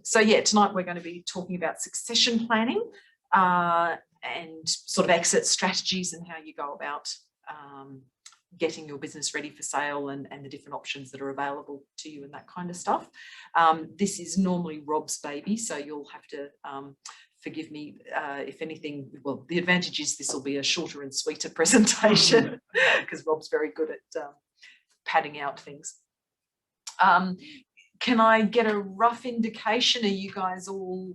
So yeah, tonight we're going to be talking about succession planning and sort of exit strategies and how you go about getting your business ready for sale and the different options that are available to you and that kind of stuff. This is normally Rob's baby, so you'll have to forgive me if anything. Well, the advantage is this will be a shorter and sweeter presentation because Rob's very good at padding out things. Can I get a rough indication? Are you guys all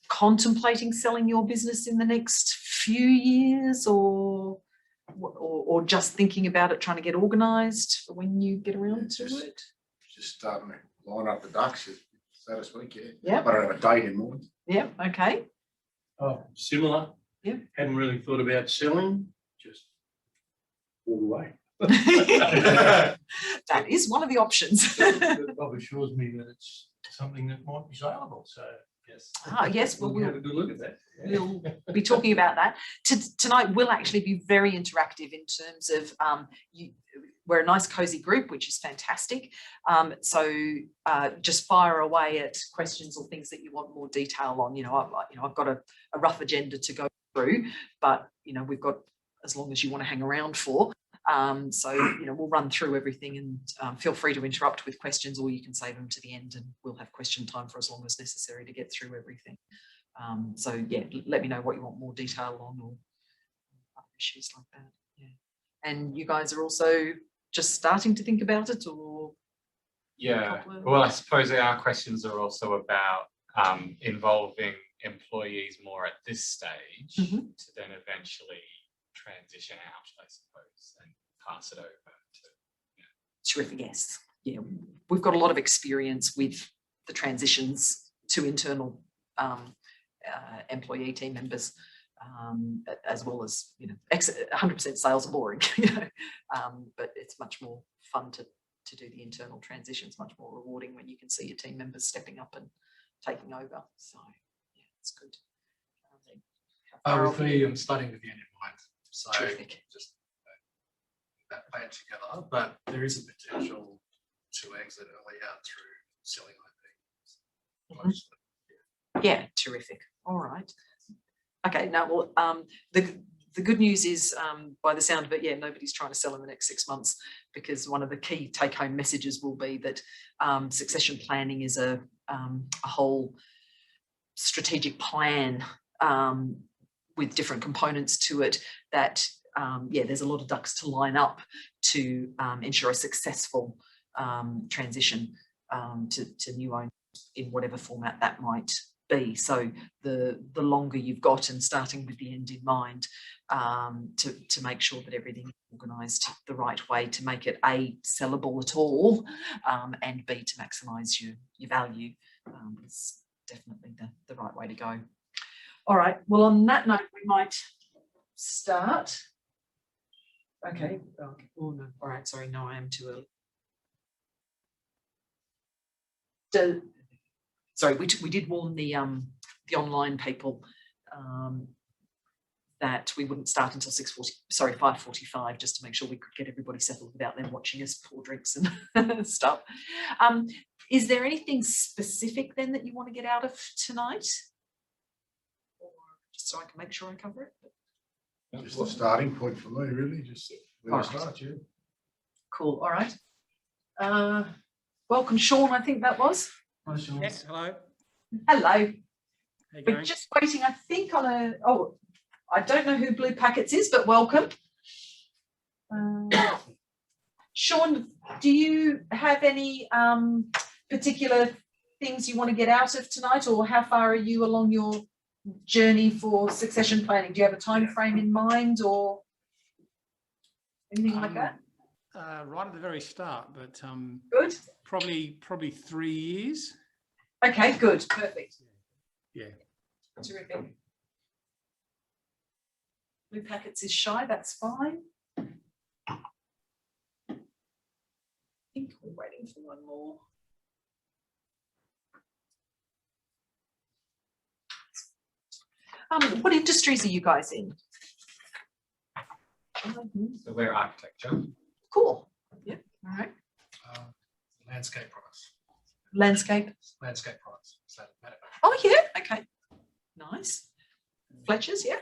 contemplating selling your business in the next few years, or just thinking about it, trying to get organised for when you get around to it? Just starting to line up the ducks, so to speak. Yeah. I don't have a date in mind. Yeah. Okay. Oh, similar. Yeah. Hadn't really thought about selling. Just all the way. That is one of the options. That probably assures me that it's something that might be saleable. So yes. Yes. Well, we'll have a good look at that. Yeah. We'll be talking about that. Tonight will actually be very interactive in terms of we're a nice cozy group, which is fantastic. So just fire away at questions or things that you want more detail on. I've got a rough agenda to go through, but we've got as long as you want to hang around for. So we'll run through everything, and feel free to interrupt with questions, or you can save them to the end, and we'll have question time for as long as necessary to get through everything. So yeah, let me know what you want more detail on, or other issues like that. Yeah. And you guys are also just starting to think about it, or? Yeah, well, I suppose our questions are also about involving employees more at this stage to then eventually transition out, I suppose, and pass it over to. Terrific, yes. Yeah, we've got a lot of experience with the transitions to internal employee team members, as well as 100% sales are boring, but it's much more fun to do the internal transitions. Much more rewarding when you can see your team members stepping up and taking over. So yeah, it's good. With me, I'm starting with the end in mind. So terrific. Just that plan together, but there is a potential to exit earlier through selling IP. Yeah, terrific. All right. Okay. Now, well, the good news is, by the sound of it, yeah, nobody's trying to sell in the next 6 months, because one of the key take-home messages will be that succession planning is a whole strategic plan with different components to it that, there's a lot of ducks to line up to ensure a successful transition to new owners in whatever format that might be. So the longer you've got, and starting with the end in mind, to make sure that everything is organised the right way to make it A, sellable at all, and B, to maximise your value, is definitely the right way to go. All right, well, on that note, we might start. Okay. Oh no. All right, sorry, no, I am too early. Sorry, we did warn the online people that we wouldn't start until 5:45, just to make sure we could get everybody settled without them watching us pour drinks and stuff. Is there anything specific then that you want to get out of tonight, or just so I can make sure I cover it? Just a starting point for me, really. Just where to start, yeah. Cool. All right. Welcome, Sean. I think that was. Hi, Sean. Yes, hello. Hello. We're Going? just waiting, I think, on I don't know who Blue Packets is, but welcome. Sean, do you have any particular things you want to get out of tonight, or how far are you along your journey for succession planning? Do you have a time frame in mind, or anything like that? Right at the very start, but Good. probably 3 years. Okay, good, perfect. Yeah. Terrific. Blue Packets is shy, that's fine. I think we're waiting for one more. What industries are you guys in? So we're architecture. Cool. Yeah. All right. Landscape products. Landscape. Landscape products. So, Oh, yeah, okay. Nice. Fletcher's, yeah.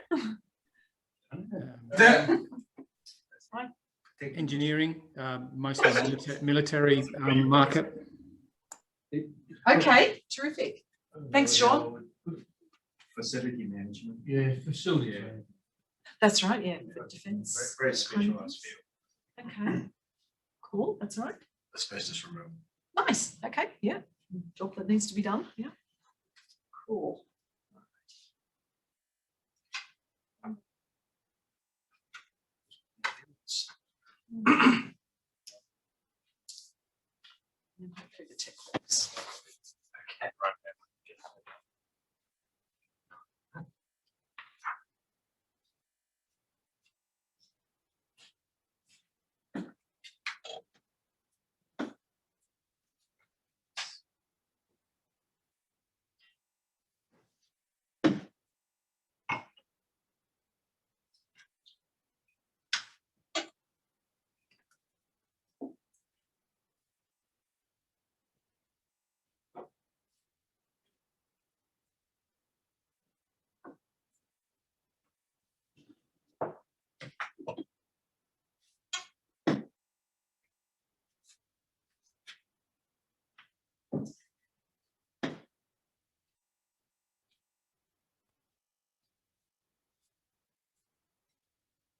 Fine. Engineering, mostly military market. Okay, terrific. Thanks, Sean. Facility management. Yeah, facility. That's right, yeah, for defence. very specialised field, Okay, cool, that's all right. asbestos removal. Nice, okay, yeah. Job that needs to be done, yeah. Cool. And hopefully the tick works. Okay, right.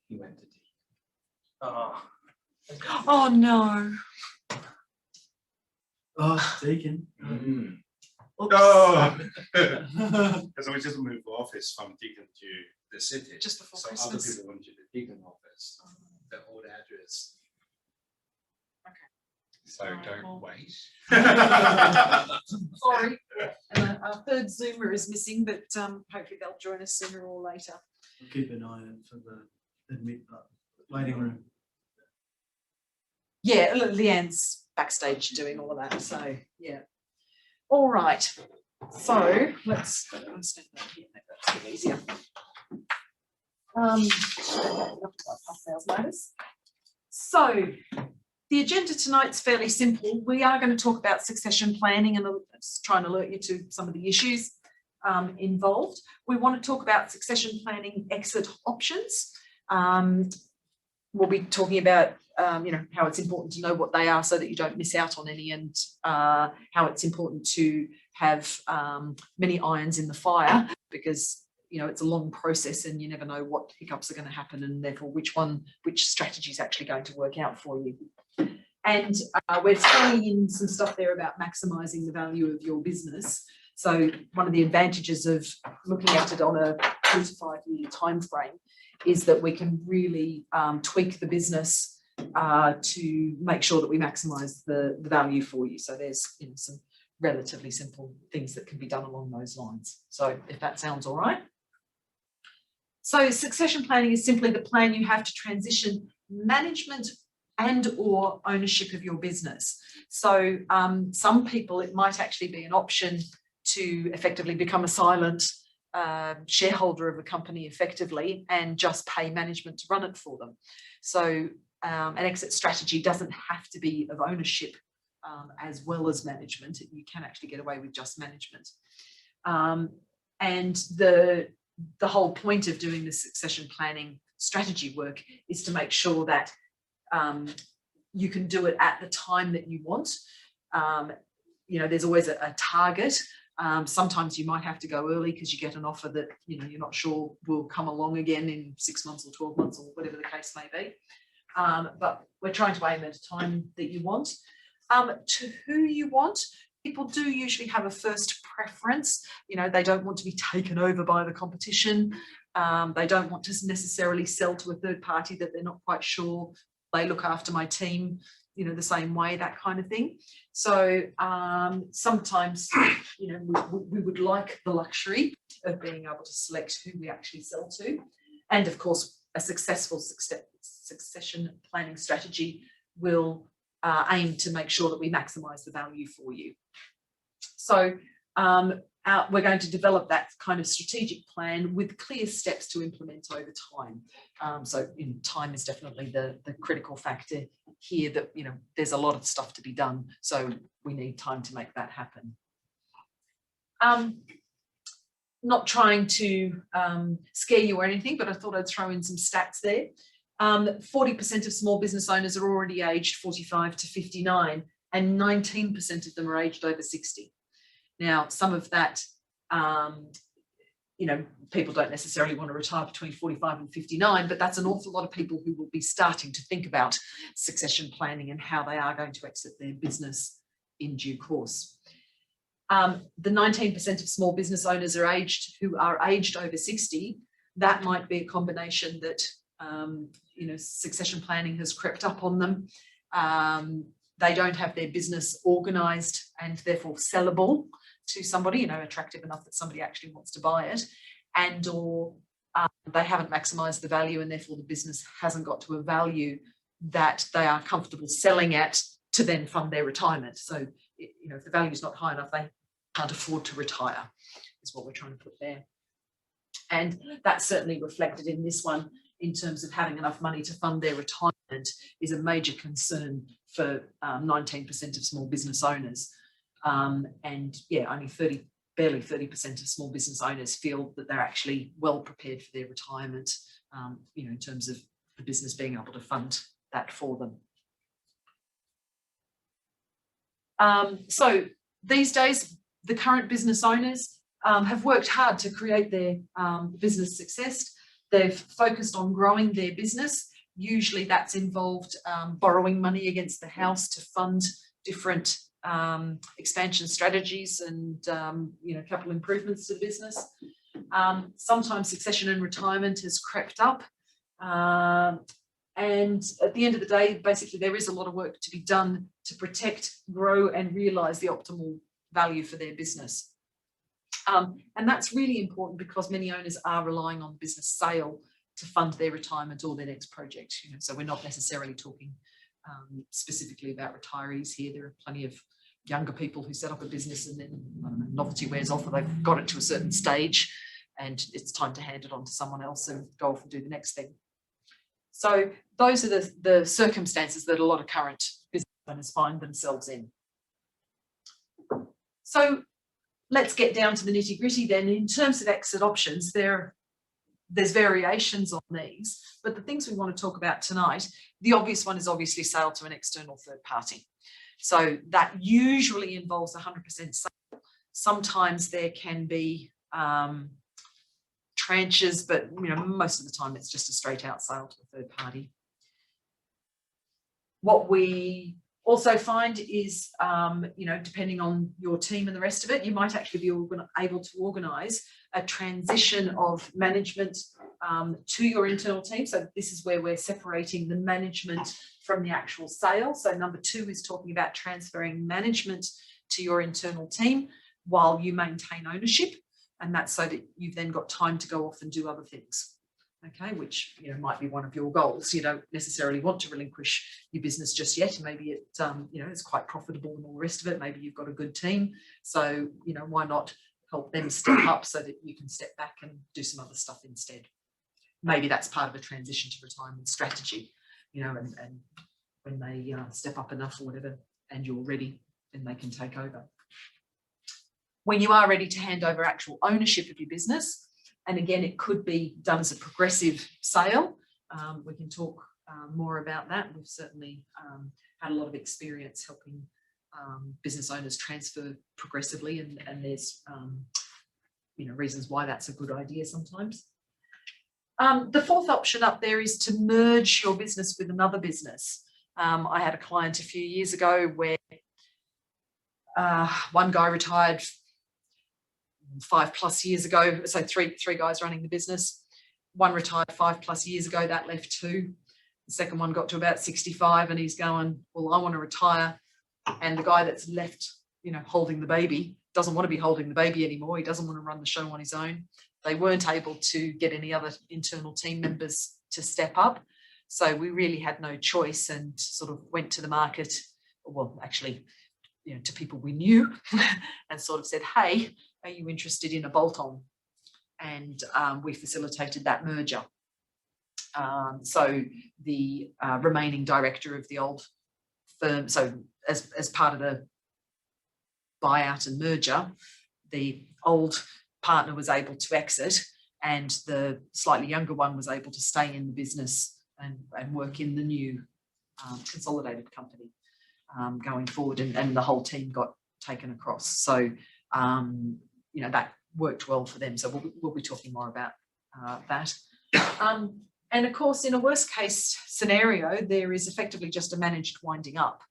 He went to D. Oh, no. Oh, Deacon. Oops. Oh. Because we just moved office from Deacon to the city. Just before So Christmas. other people went to the Deacon office, the old address. So Alright, don't well. wait. Sorry. Our third Zoomer is missing, but hopefully they'll join us sooner or later. We'll keep an eye out for the admit button, waiting room. Yeah, Leanne's backstage doing all of that, so yeah. All right, so let's stand that here, make that a bit easier. So the agenda tonight's fairly simple. We are going to talk about succession planning and try and alert you to some of the issues involved. We want to talk about succession planning exit options. We'll be talking about how it's important to know what they are so that you don't miss out on any, and how it's important to have many irons in the fire, because it's a long process and you never know what hiccups are going to happen, and therefore which strategy is actually going to work out for you. And we're throwing in some stuff there about maximising the value of your business. So one of the advantages of looking at it on a 3 to 5 year time frame is that we can really tweak the business to make sure that we maximise the value for you. So there's some relatively simple things that can be done along those lines. So if that sounds all right. So succession planning is simply the plan you have to transition management and or ownership of your business. So some people, it might actually be an option to effectively become a silent shareholder of a company effectively and just pay management to run it for them. So an exit strategy doesn't have to be of ownership as well as management. You can actually get away with just management. And the whole point of doing the succession planning strategy work is to make sure that you can do it at the time that you want. There's always a target. Sometimes you might have to go early because you get an offer that you're not sure will come along again in 6 months or 12 months or whatever the case may be. But we're trying to aim at a time that you want. To who you want, people do usually have a first preference. They don't want to be taken over by the competition. They don't want to necessarily sell to a third party that they're not quite sure they look after my team the same way, that kind of thing. So sometimes we would like the luxury of being able to select who we actually sell to, and of course a successful succession planning strategy will aim to make sure that we maximize the value for you. So we're going to develop that kind of strategic plan with clear steps to implement over time. So time is definitely the critical factor here, that there's a lot of stuff to be done, so we need time to make that happen. Not trying to scare you or anything, but I thought I'd throw in some stats there. 40% of small business owners are already aged 45 to 59, and 19% of them are aged over 60. Now, some of that, you know, people don't necessarily want to retire between 45 and 59, but that's an awful lot of people who will be starting to think about succession planning and how they are going to exit their business in due course. The 19% of small business owners who are aged over 60. That might be a combination that you know, succession planning has crept up on them. They don't have their business organised and therefore sellable to somebody, you know, attractive enough that somebody actually wants to buy it, and or they haven't maximised the value, and therefore the business hasn't got to a value that they are comfortable selling at to then fund their retirement. So, you know, if the value is not high enough, they can't afford to retire, is what we're trying to put there. And that's certainly reflected in this one, in terms of having enough money to fund their retirement is a major concern for 19% of small business owners. And yeah, only barely 30% of small business owners feel that they're actually well prepared for their retirement, you know, in terms of the business being able to fund that for them. So these days, the current business owners have worked hard to create their business success. They've focused on growing their business. Usually that's involved borrowing money against the house to fund different expansion strategies and you know, capital improvements to the business. Sometimes succession and retirement has crept up. And at the end of the day, basically there is a lot of work to be done to protect, grow and realise the optimal value for their business. And that's really important because many owners are relying on business sale to fund their retirement or their next project. You know, so we're not necessarily talking specifically about retirees here. There are plenty of younger people who set up a business and then, I don't know, novelty wears off, or they've got it to a certain stage and it's time to hand it on to someone else and go off and do the next thing. So those are the circumstances that a lot of current business owners find themselves in. So let's get down to the nitty gritty then. In terms of exit options, there's variations on these, but the things we want to talk about tonight, the obvious one is obviously sale to an external third party. So that usually involves 100% sale. Sometimes there can be tranches, but you know, most of the time it's just a straight out sale to a third party. What we also find is, you know, depending on your team and the rest of it, you might actually be able to organise a transition of management to your internal team. So this is where we're separating the management from the actual sale. So number 2 is talking about transferring management to your internal team while you maintain ownership. And that's so that you've then got time to go off and do other things. Okay, which, you know, might be one of your goals. You don't necessarily want to relinquish your business just yet. Maybe it, you know, it's quite profitable and all the rest of it. Maybe you've got a good team. So, you know, why not help them step up so that you can step back and do some other stuff instead. Maybe that's part of a transition to retirement strategy, you know, and when they step up enough or whatever and you're ready, then they can take over. When you are ready to hand over actual ownership of your business, and again, it could be done as a progressive sale. We can talk more about that. We've certainly had a lot of experience helping business owners transfer progressively, and there's you know, reasons why that's a good idea sometimes. The 4th option up there is to merge your business with another business. I had a client a few years ago where one guy retired 5+ years ago, so three guys running the business. One retired 5+ years ago, that left 2. The second one got to about 65 and he's going, well, I want to retire. And the guy that's left, you know, holding the baby doesn't want to be holding the baby anymore. He doesn't want to run the show on his own. They weren't able to get any other internal team members to step up. So we really had no choice and sort of went to the market, well, actually, you know, to people we knew and sort of said, hey, are you interested in a bolt-on? And we facilitated that merger. So the remaining director of the old firm, so as part of the buyout and merger, the old partner was able to exit and the slightly younger one was able to stay in the business and work in the new consolidated company going forward, and the whole team got taken across. So, that worked well for them. So we'll be talking more about that. And of course, in a worst case scenario, there is effectively just a managed winding up.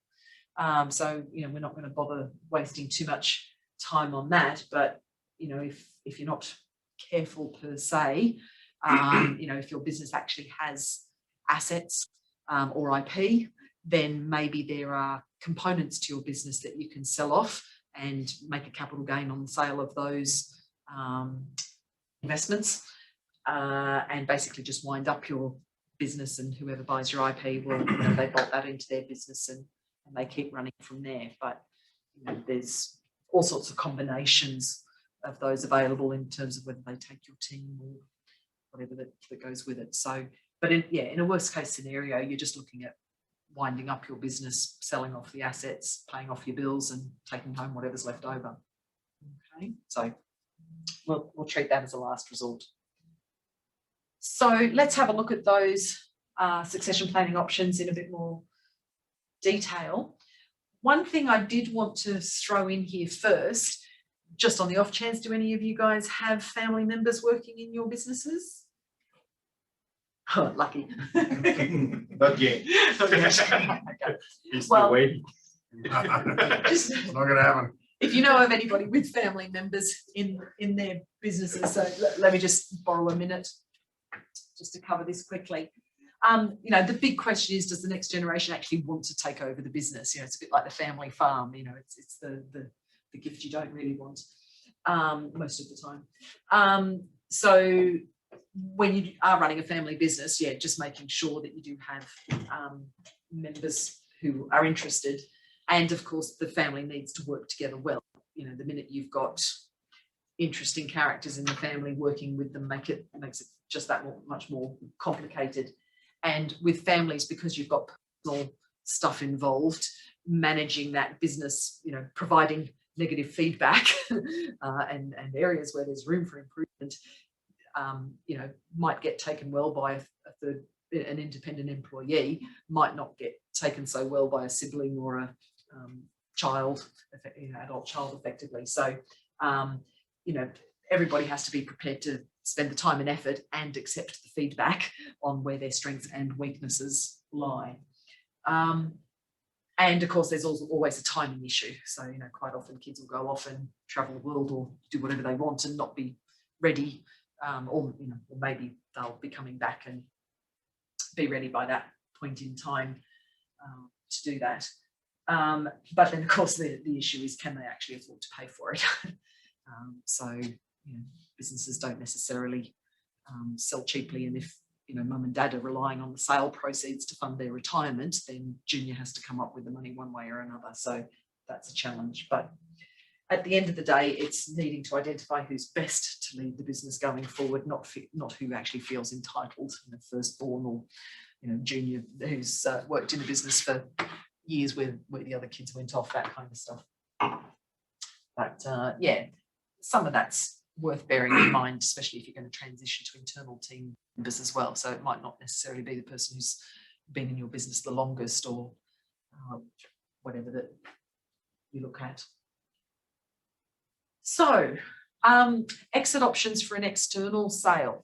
So, we're not going to bother wasting too much time on that. But, if you're not careful per se, if your business actually has assets or IP, then maybe there are components to your business that you can sell off and make a capital gain on the sale of those investments, and basically just wind up your business, and whoever buys your IP will, they bolt that into their business and they keep running from there. But there's all sorts of combinations of those available in terms of whether they take your team or whatever that goes with it. So, but in a worst case scenario, you're just looking at winding up your business, selling off the assets, paying off your bills and taking home whatever's left over. Okay, so we'll treat that as a last resort. So let's have a look at those succession planning options in a bit more detail. One thing I did want to throw in here first, just on the off chance, do any of you guys have family members working in your businesses? Oh, lucky. Not yet. Okay. He's Well, still waiting. Just, It's not gonna happen. if you know of anybody with family members in their businesses, so let me just borrow a minute just to cover this quickly. The big question is, does the next generation actually want to take over the business? It's a bit like the family farm. It's the gift you don't really want most of the time. So when you are running a family business, just making sure that you do have members who are interested, and of course the family needs to work together well. The minute you've got interesting characters in the family working with them, makes it just that much more complicated. And with families, because you've got personal stuff involved, managing that business, providing negative feedback and areas where there's room for improvement, might get taken well by an independent employee, might not get taken so well by a sibling or a child, adult child effectively. So, everybody has to be prepared to spend the time and effort and accept the feedback on where their strengths and weaknesses lie. And of course, there's also always a timing issue. So, quite often kids will go off and travel the world or do whatever they want and not be ready, or maybe they'll be coming back and be ready by that point in time to do that. But then, of course, the issue is, can they actually afford to pay for it? So, businesses don't necessarily sell cheaply, and if mum and dad are relying on the sale proceeds to fund their retirement, then Junior has to come up with the money one way or another. So that's a challenge. But at the end of the day, it's needing to identify who's best to lead the business going forward, not who actually feels entitled, firstborn or Junior who's worked in a business for years where the other kids went off, that kind of stuff. But some of that's worth bearing in mind, especially if you're going to transition to internal team members as well. So it might not necessarily be the person who's been in your business the longest or whatever that you look at. So exit options for an external sale.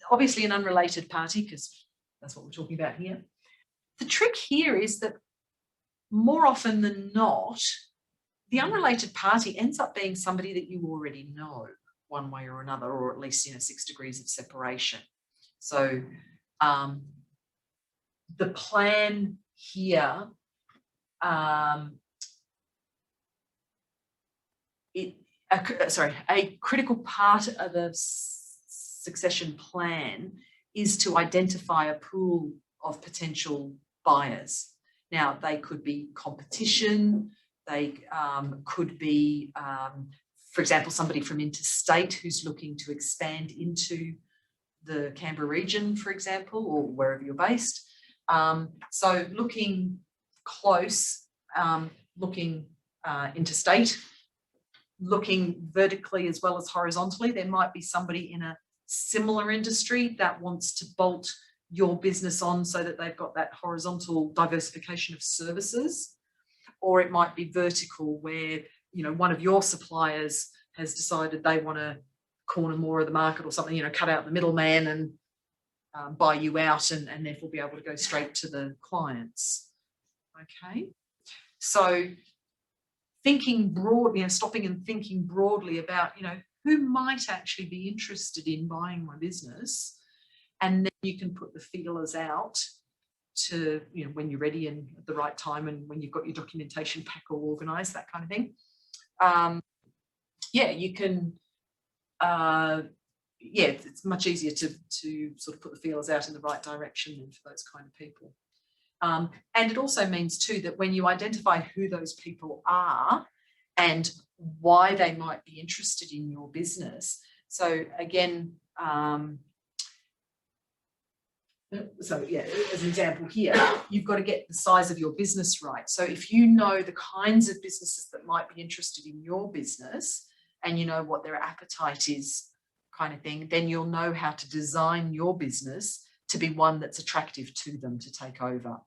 Obviously an unrelated party, because that's what we're talking about here. The trick here is that more often than not, the unrelated party ends up being somebody that you already know one way or another, or at least 6 degrees of separation. So the plan here, a critical part of a succession plan is to identify a pool of potential buyers. Now, they could be competition, they could be, for example, somebody from interstate who's looking to expand into the Canberra region, for example, or wherever you're based. So looking close, looking interstate, looking vertically as well as horizontally. There might be somebody in a similar industry that wants to bolt your business on so that they've got that horizontal diversification of services, or it might be vertical where, you know, one of your suppliers has decided they want to corner more of the market or something, you know, cut out the middleman and buy you out and therefore be able to go straight to the clients. Okay, so thinking broad, you know, stopping and thinking broadly about, you know, who might actually be interested in buying my business, and then you can put the feelers out to, you know, when you're ready and at the right time and when you've got your documentation pack all organised, that kind of thing. Yeah, you can, yeah, it's much easier to sort of put the feelers out in the right direction than for those kind of people. And it also means too that when you identify who those people are and why they might be interested in your business. So again, so yeah, as an example here, you've got to get the size of your business right. So if you know the kinds of businesses that might be interested in your business and you know what their appetite is, kind of thing, then you'll know how to design your business to be one that's attractive to them to take over.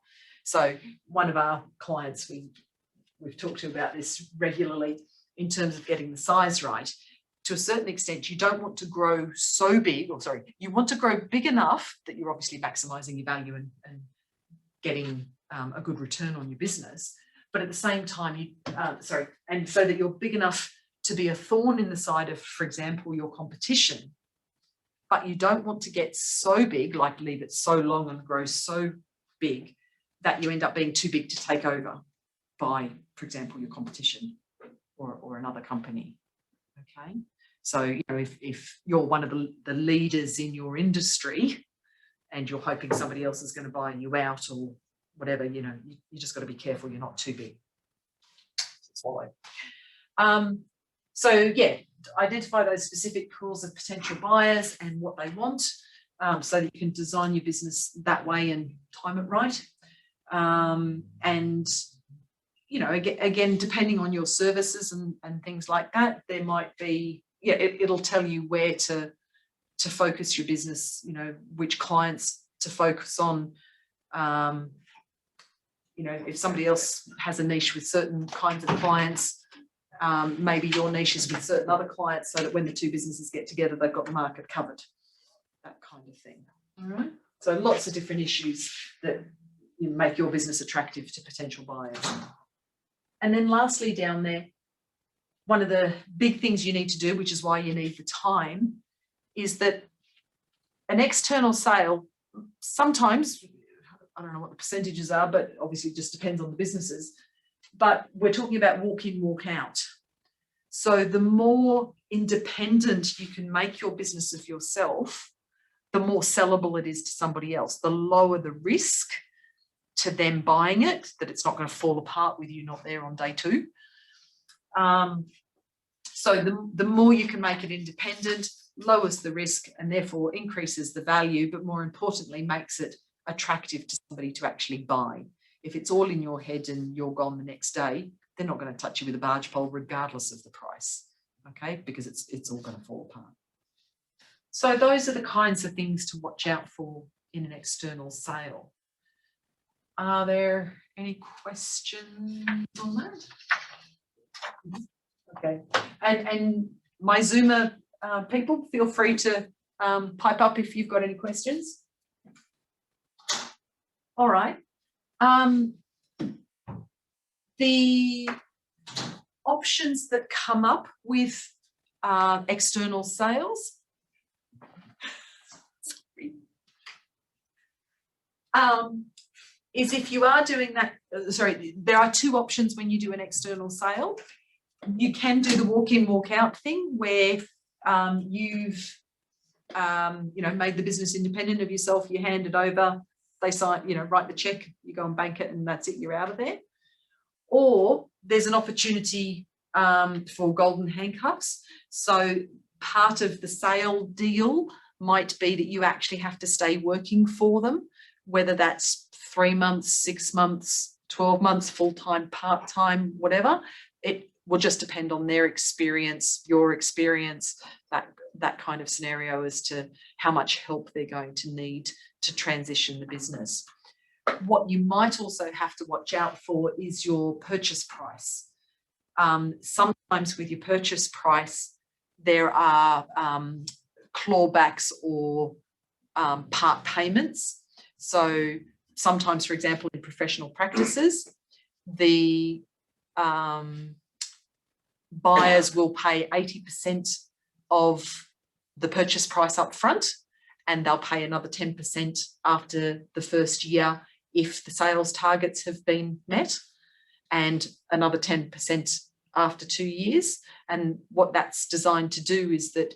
So one of our clients, we've talked to about this regularly in terms of getting the size right. To a certain extent, you don't want to grow so big, or sorry, you want to grow big enough that you're obviously maximising your value and getting a good return on your business. But at the same time, and so that you're big enough to be a thorn in the side of, for example, your competition. But you don't want to get so big, like leave it so long and grow so big that you end up being too big to take over by, for example, your competition or another company. Okay. So, you know, if you're one of the leaders in your industry and you're hoping somebody else is going to buy you out or whatever, you know, you just got to be careful you're not too big to swallow. So yeah, identify those specific pools of potential buyers and what they want, so that you can design your business that way and time it right. And, you know, again, depending on your services and things like that, there might be, yeah, it'll tell you where to focus your business, you know, which clients to focus on. You know, if somebody else has a niche with certain kinds of clients, maybe your niche is with certain other clients, so that when the two businesses get together, they've got the market covered, that kind of thing. All right. So lots of different issues that you make your business attractive to potential buyers. And then lastly down there, one of the big things you need to do, which is why you need the time, is that an external sale, sometimes, I don't know what the percentages are, but obviously it just depends on the businesses, but we're talking about walk in, walk out. So the more independent you can make your business of yourself, the more sellable it is to somebody else, the lower the risk to them buying it, that it's not going to fall apart with you not there on day two. So the more you can make it independent, lowers the risk and therefore increases the value, but more importantly, makes it attractive to somebody to actually buy. If it's all in your head and you're gone the next day, they're not going to touch you with a barge pole regardless of the price, okay? Because it's all going to fall apart. So those are the kinds of things to watch out for in an external sale. Are there any questions on that? Okay, and my Zoomer people, feel free to pipe up if you've got any questions. All right. The options that come up with external sales is if you are doing that, there are two options when you do an external sale. You can do the walk-in, walk-out thing where you've made the business independent of yourself, you hand it over, they sign, write the check, you go and bank it, and that's it, you're out of there. Or there's an opportunity for golden handcuffs. So part of the sale deal might be that you actually have to stay working for them, whether that's 3 months, 6 months, 12 months, full-time, part-time, whatever. will just depend on their experience, your experience, that kind of scenario as to how much help they're going to need to transition the business. What you might also have to watch out for is your purchase price. Sometimes with your purchase price, there are clawbacks or part payments. So sometimes, for example, in professional practices, the buyers will pay 80% of the purchase price up front, and they'll pay another 10% after the first year if the sales targets have been met, and another 10% after 2 years. And what that's designed to do is that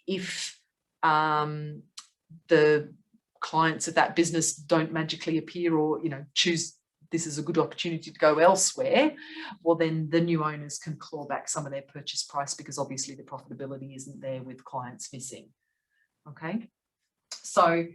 if the clients of that business don't magically appear or, you know, choose this is a good opportunity to go elsewhere, well, then the new owners can claw back some of their purchase price, because obviously the profitability isn't there with clients missing. Okay, so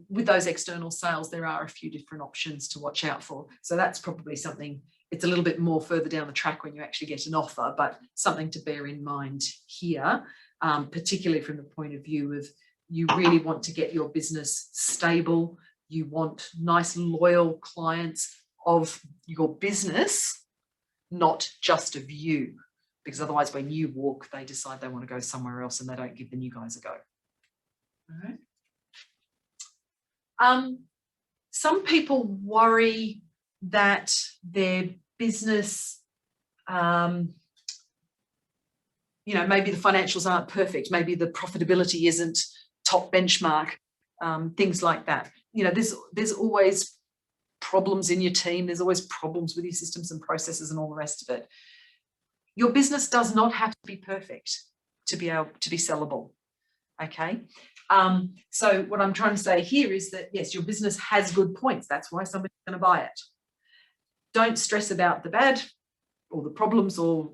with those external sales, there are a few different options to watch out for. So that's probably something, it's a little bit more further down the track when you actually get an offer, but something to bear in mind here, particularly from the point of view of you really want to get your business stable. You want nice, loyal clients of your business, not just of you, because otherwise when you walk, they decide they want to go somewhere else and they don't give the new guys a go. All right. Some people worry that their business, you know, maybe the financials aren't perfect, maybe the profitability isn't top benchmark, things like that. You know, there's always problems in your team. There's always problems with your systems and processes and all the rest of it. Your business does not have to be perfect to be able to be sellable. Okay. So what I'm trying to say here is that, yes, your business has good points. That's why somebody's going to buy it. Don't stress about the bad or the problems or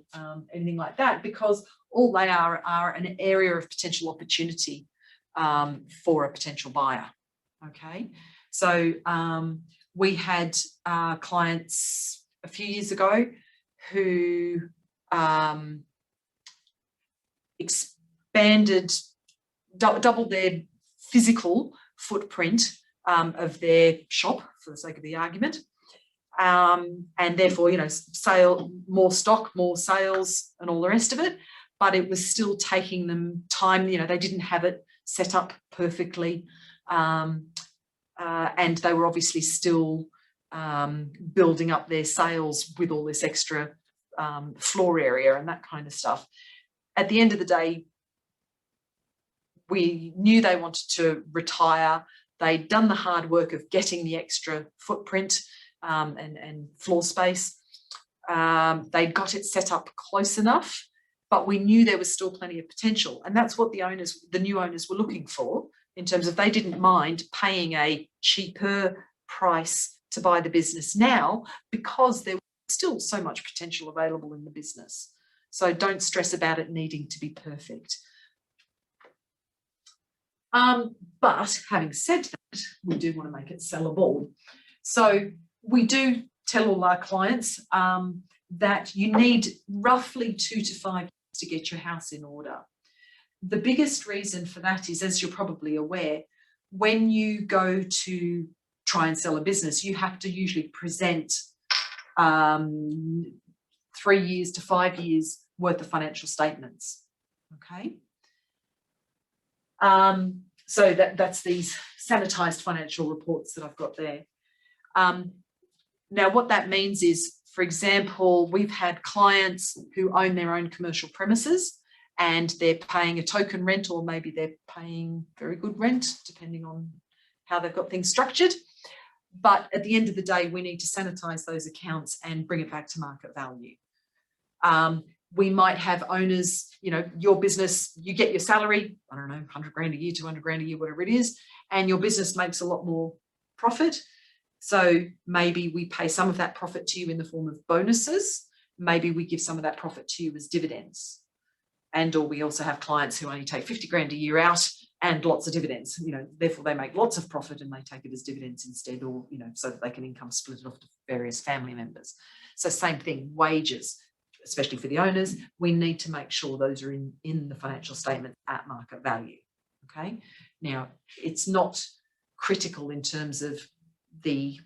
anything like that, because all they are an area of potential opportunity for a potential buyer. Okay, so we had clients a few years ago who expanded, doubled their physical footprint of their shop, for the sake of the argument, and therefore, you know, more stock, more sales, and all the rest of it. But it was still taking them time. You know, they didn't have it set up perfectly. And they were obviously still building up their sales with all this extra floor area and that kind of stuff. At the end of the day, we knew they wanted to retire. They'd done the hard work of getting the extra footprint and floor space. They'd got it set up close enough, but we knew there was still plenty of potential. And that's what the new owners were looking for, in terms of they didn't mind paying a cheaper price to buy the business now, because there was still so much potential available in the business. So don't stress about it needing to be perfect. But having said that, we do want to make it sellable. So we do tell all our clients that you need roughly 2 to 5 years to get your house in order. The biggest reason for that is, as you're probably aware, when you go to try and sell a business, you have to usually present 3 years to 5 years worth of financial statements. Okay. So that's these sanitized financial reports that I've got there. Now, what that means is, for example, we've had clients who own their own commercial premises, and they're paying a token rent, or maybe they're paying very good rent, depending on how they've got things structured. But at the end of the day, we need to sanitize those accounts and bring it back to market value. We might have owners, you know, your business, you get your salary, I don't know, 100 grand a year, 200 grand a year, whatever it is, and your business makes a lot more profit. So maybe we pay some of that profit to you in the form of bonuses. Maybe we give some of that profit to you as dividends. And or we also have clients who only take 50 grand a year out and lots of dividends, you know, therefore they make lots of profit and they take it as dividends instead, or, you know, so that they can income split it off to various family members. So same thing, wages. especially for the owners, we need to make sure those are in the financial statement at market value. Okay. Now, it's not critical in terms of the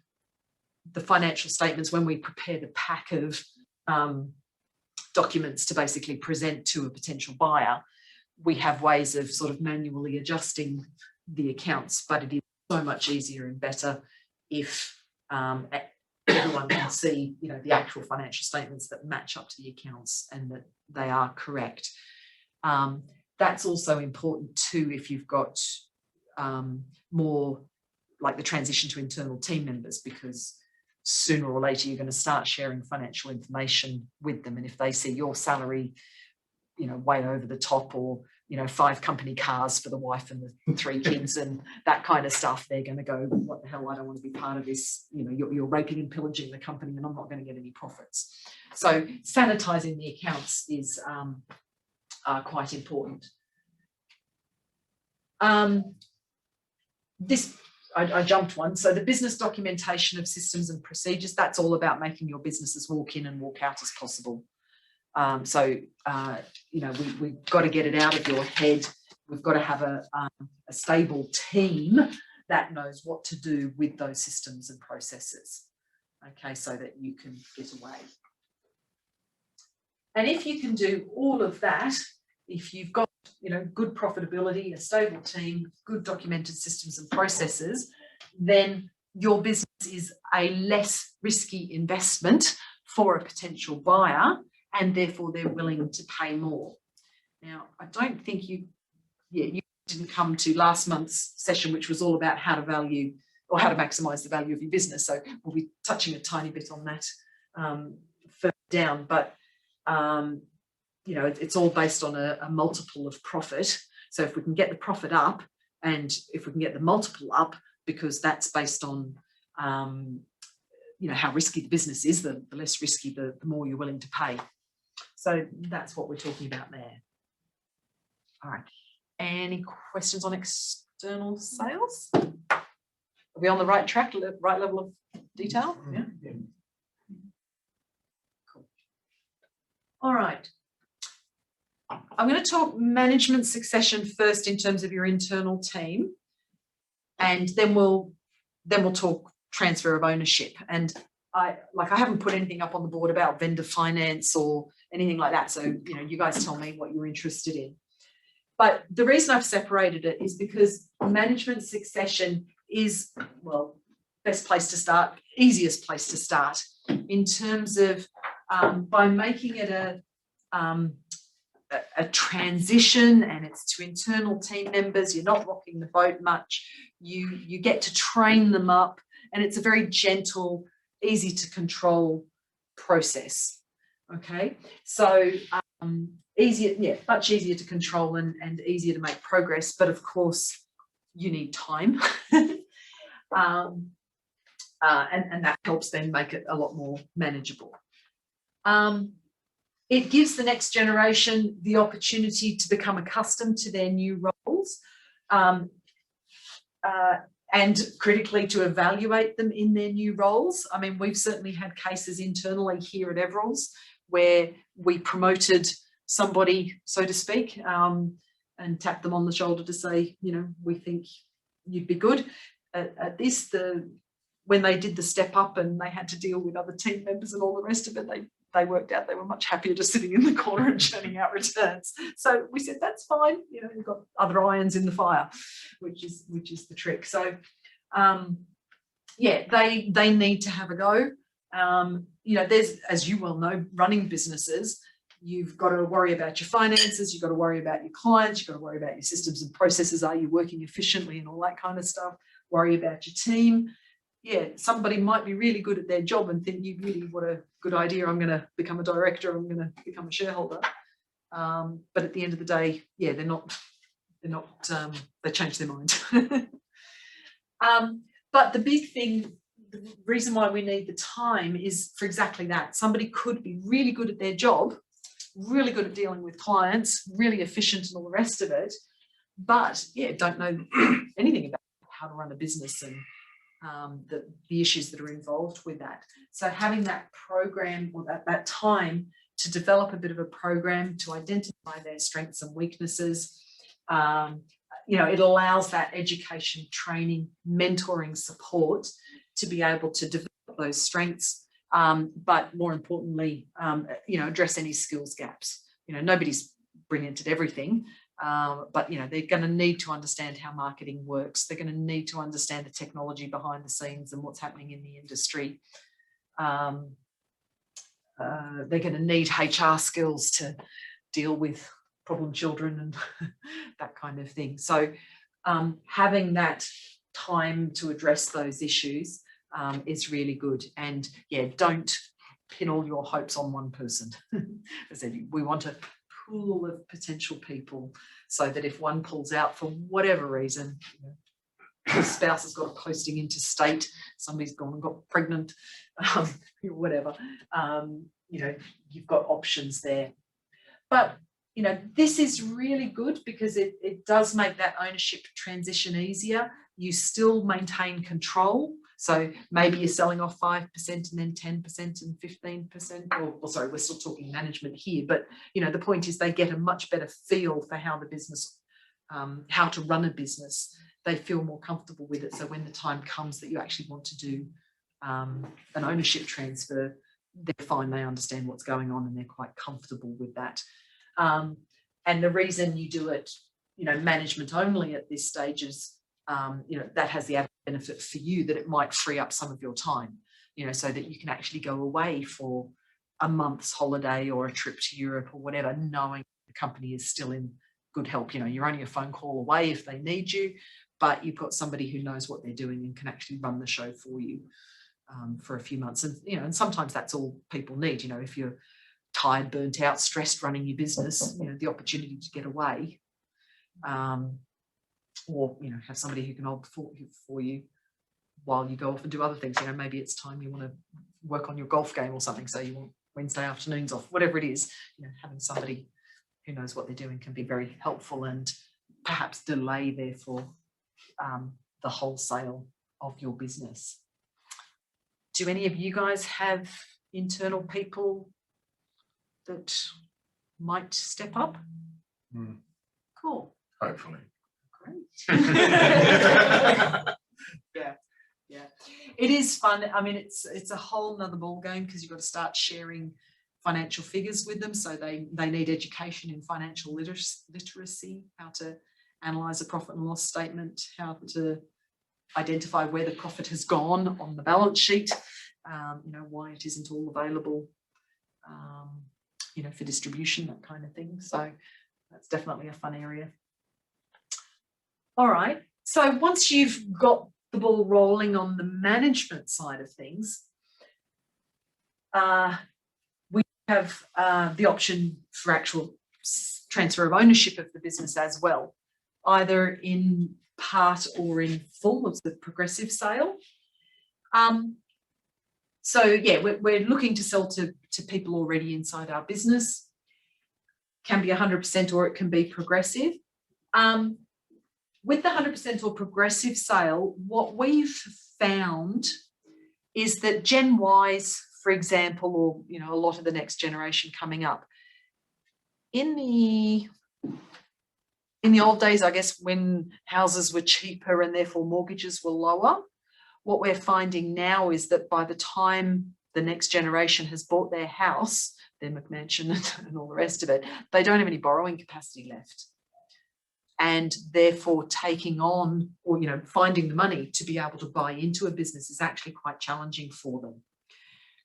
financial statements when we prepare the pack of documents to basically present to a potential buyer. We have ways of sort of manually adjusting the accounts, but it is so much easier and better if everyone can see, you know, the actual financial statements that match up to the accounts and that they are correct. That's also important too if you've got more like the transition to internal team members, because sooner or later you're going to start sharing financial information with them, and if they see your salary, you know, way over the top, or you know, 5 company cars for the wife and the 3 kids and that kind of stuff, they're going to go, what the hell, I don't want to be part of this. You know, you're raping and pillaging the company and I'm not going to get any profits. So sanitizing the accounts is quite important. I jumped one. So the business documentation of systems and procedures, that's all about making your businesses walk in and walk out as possible. You know, we've got to get it out of your head. We've got to have a stable team that knows what to do with those systems and processes, okay, so that you can get away. And if you can do all of that, if you've got, you know, good profitability, a stable team, good documented systems and processes, then your business is a less risky investment for a potential buyer, and therefore they're willing to pay more. Now, I don't think you didn't come to last month's session, which was all about how to value or how to maximise the value of your business. So we'll be touching a tiny bit on that further down. But, you know, it's all based on a multiple of profit. So if we can get the profit up, and if we can get the multiple up, because that's based on, you know, how risky the business is, the less risky, the more you're willing to pay. So that's what we're talking about there. All right. Any questions on external sales? Are we on the right track, right level of detail? Yeah. Cool. All right. I'm going to talk management succession first in terms of your internal team, and then we'll talk transfer of ownership. And I haven't put anything up on the board about vendor finance or anything like that. So, you know, you guys tell me what you're interested in. But the reason I've separated it is because management succession is, well, best place to start, easiest place to start in terms of by making it a transition, and it's to internal team members. You're not rocking the boat much. You get to train them up, and it's a very gentle, easy to control process. Okay, so easier, yeah, much easier to control and easier to make progress. But of course, you need time, and that helps then make it a lot more manageable. It gives the next generation the opportunity to become accustomed to their new roles, and critically to evaluate them in their new roles. I mean, we've certainly had cases internally here at Everalls where we promoted somebody, so to speak, and tapped them on the shoulder to say, you know, we think you'd be good at this. When they did the step up and they had to deal with other team members and all the rest of it, they worked out they were much happier just sitting in the corner and churning out returns. So we said, that's fine. You know, you've got other irons in the fire, which is the trick. So, yeah, they need to have a go. You know, there's, as you well know, running businesses, you've got to worry about your finances, you've got to worry about your clients, you've got to worry about your systems and processes. Are you working efficiently and all that kind of stuff? Worry about your team. Yeah, somebody might be really good at their job and think, you really, what a good idea, I'm going to become a director, I'm going to become a shareholder. But at the end of the day, yeah, they change their mind. But the big thing, the reason why we need the time is for exactly that. Somebody could be really good at their job, really good at dealing with clients, really efficient and all the rest of it, but yeah, don't know anything about how to run a business and the issues that are involved with that. So having that program or that time to develop a bit of a program to identify their strengths and weaknesses. It allows that education, training, mentoring support to be able to develop those strengths, but more importantly, address any skills gaps. Nobody's brilliant at everything, but they're going to need to understand how marketing works. They're going to need to understand the technology behind the scenes and what's happening in the industry. They're going to need HR skills to deal with problem children and that kind of thing. So having that time to address those issues is really good. And yeah, don't pin all your hopes on one person. As I said, we want a pool of potential people so that if one pulls out for whatever reason, the spouse has got a posting interstate, somebody's gone and got pregnant, whatever, you've got options there. But this is really good because it does make that ownership transition easier. You still maintain control. So maybe you're selling off 5% and then 10% and 15%. Or sorry, we're still talking management here. But, the point is they get a much better feel for how the business, how to run a business. They feel more comfortable with it. So when the time comes that you actually want to do an ownership transfer, they're fine. They understand what's going on and they're quite comfortable with that. And the reason you do it, management only at this stage is, that has the added benefit for you that it might free up some of your time, so that you can actually go away for a month's holiday or a trip to Europe or whatever, knowing the company is still in good help. You're only a phone call away if they need you, but you've got somebody who knows what they're doing and can actually run the show for you for a few months. And, and sometimes that's all people need. If you're tired, burnt out, stressed running your business, the opportunity to get away, or have somebody who can hold for you while you go off and do other things. Maybe it's time you want to work on your golf game or something, so you want Wednesday afternoons off, whatever it is. Having somebody who knows what they're doing can be very helpful and perhaps delay therefore the wholesale of your business. Do any of you guys have internal people that might step up? Cool. Hopefully. Great. Yeah. It is fun. I mean, it's a whole nother ball game because you've got to start sharing financial figures with them. So they need education in financial literacy, how to analyze a profit and loss statement, how to identify where the profit has gone on the balance sheet, why it isn't all available, for distribution, that kind of thing. So that's definitely a fun area. All right. So once you've got the ball rolling on the management side of things, we have the option for actual transfer of ownership of the business as well, either in part or in full of the progressive sale. So yeah, we're looking to sell to people already inside our business. Can be 100% or it can be progressive. With the 100% or progressive sale, what we've found is that Gen Ys, for example, or a lot of the next generation coming up, in the old days, I guess, when houses were cheaper and therefore mortgages were lower, what we're finding now is that by the time the next generation has bought their house, their McMansion and all the rest of it, they don't have any borrowing capacity left. And therefore taking on or, finding the money to be able to buy into a business is actually quite challenging for them.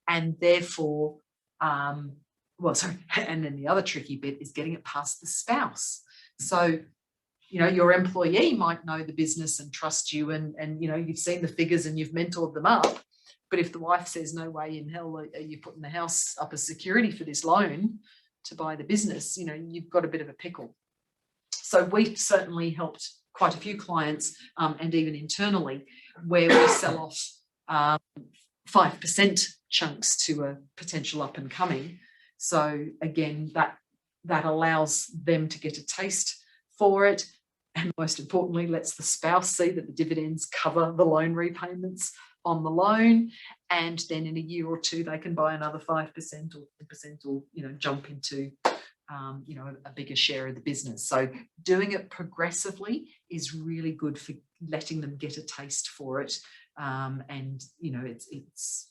And therefore, and then the other tricky bit is getting it past the spouse. So, your employee might know the business and trust you and you've seen the figures and you've mentored them up. But if the wife says, no way in hell are you putting the house up as security for this loan to buy the business, you've got a bit of a pickle. So we certainly helped quite a few clients and even internally where we sell off 5% chunks to a potential up and coming. So again, that allows them to get a taste for it. And most importantly, lets the spouse see that the dividends cover the loan repayments on the loan, and then in a year or two they can buy another 5% or 10% or jump into a bigger share of the business. So doing it progressively is really good for letting them get a taste for it, and it's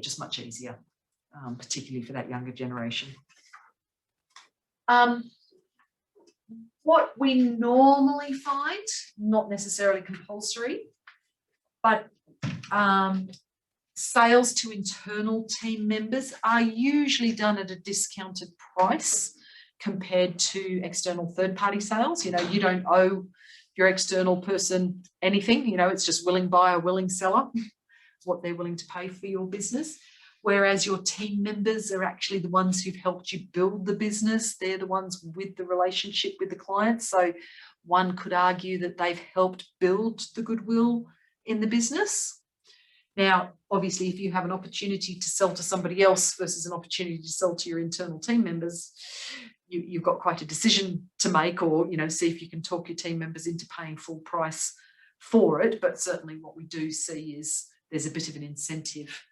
just much easier, particularly for that younger generation. What we normally find, not necessarily compulsory, but sales to internal team members are usually done at a discounted price compared to external third-party sales. You don't owe your external person anything. It's just willing buyer, willing seller, what they're willing to pay for your business. Whereas your team members are actually the ones who've helped you build the business. They're the ones with the relationship with the client. So one could argue that they've helped build the goodwill in the business. Now, obviously, if you have an opportunity to sell to somebody else versus an opportunity to sell to your internal team members, you've got quite a decision to make, or see if you can talk your team members into paying full price for it. But certainly what we do see is there's a bit of an incentive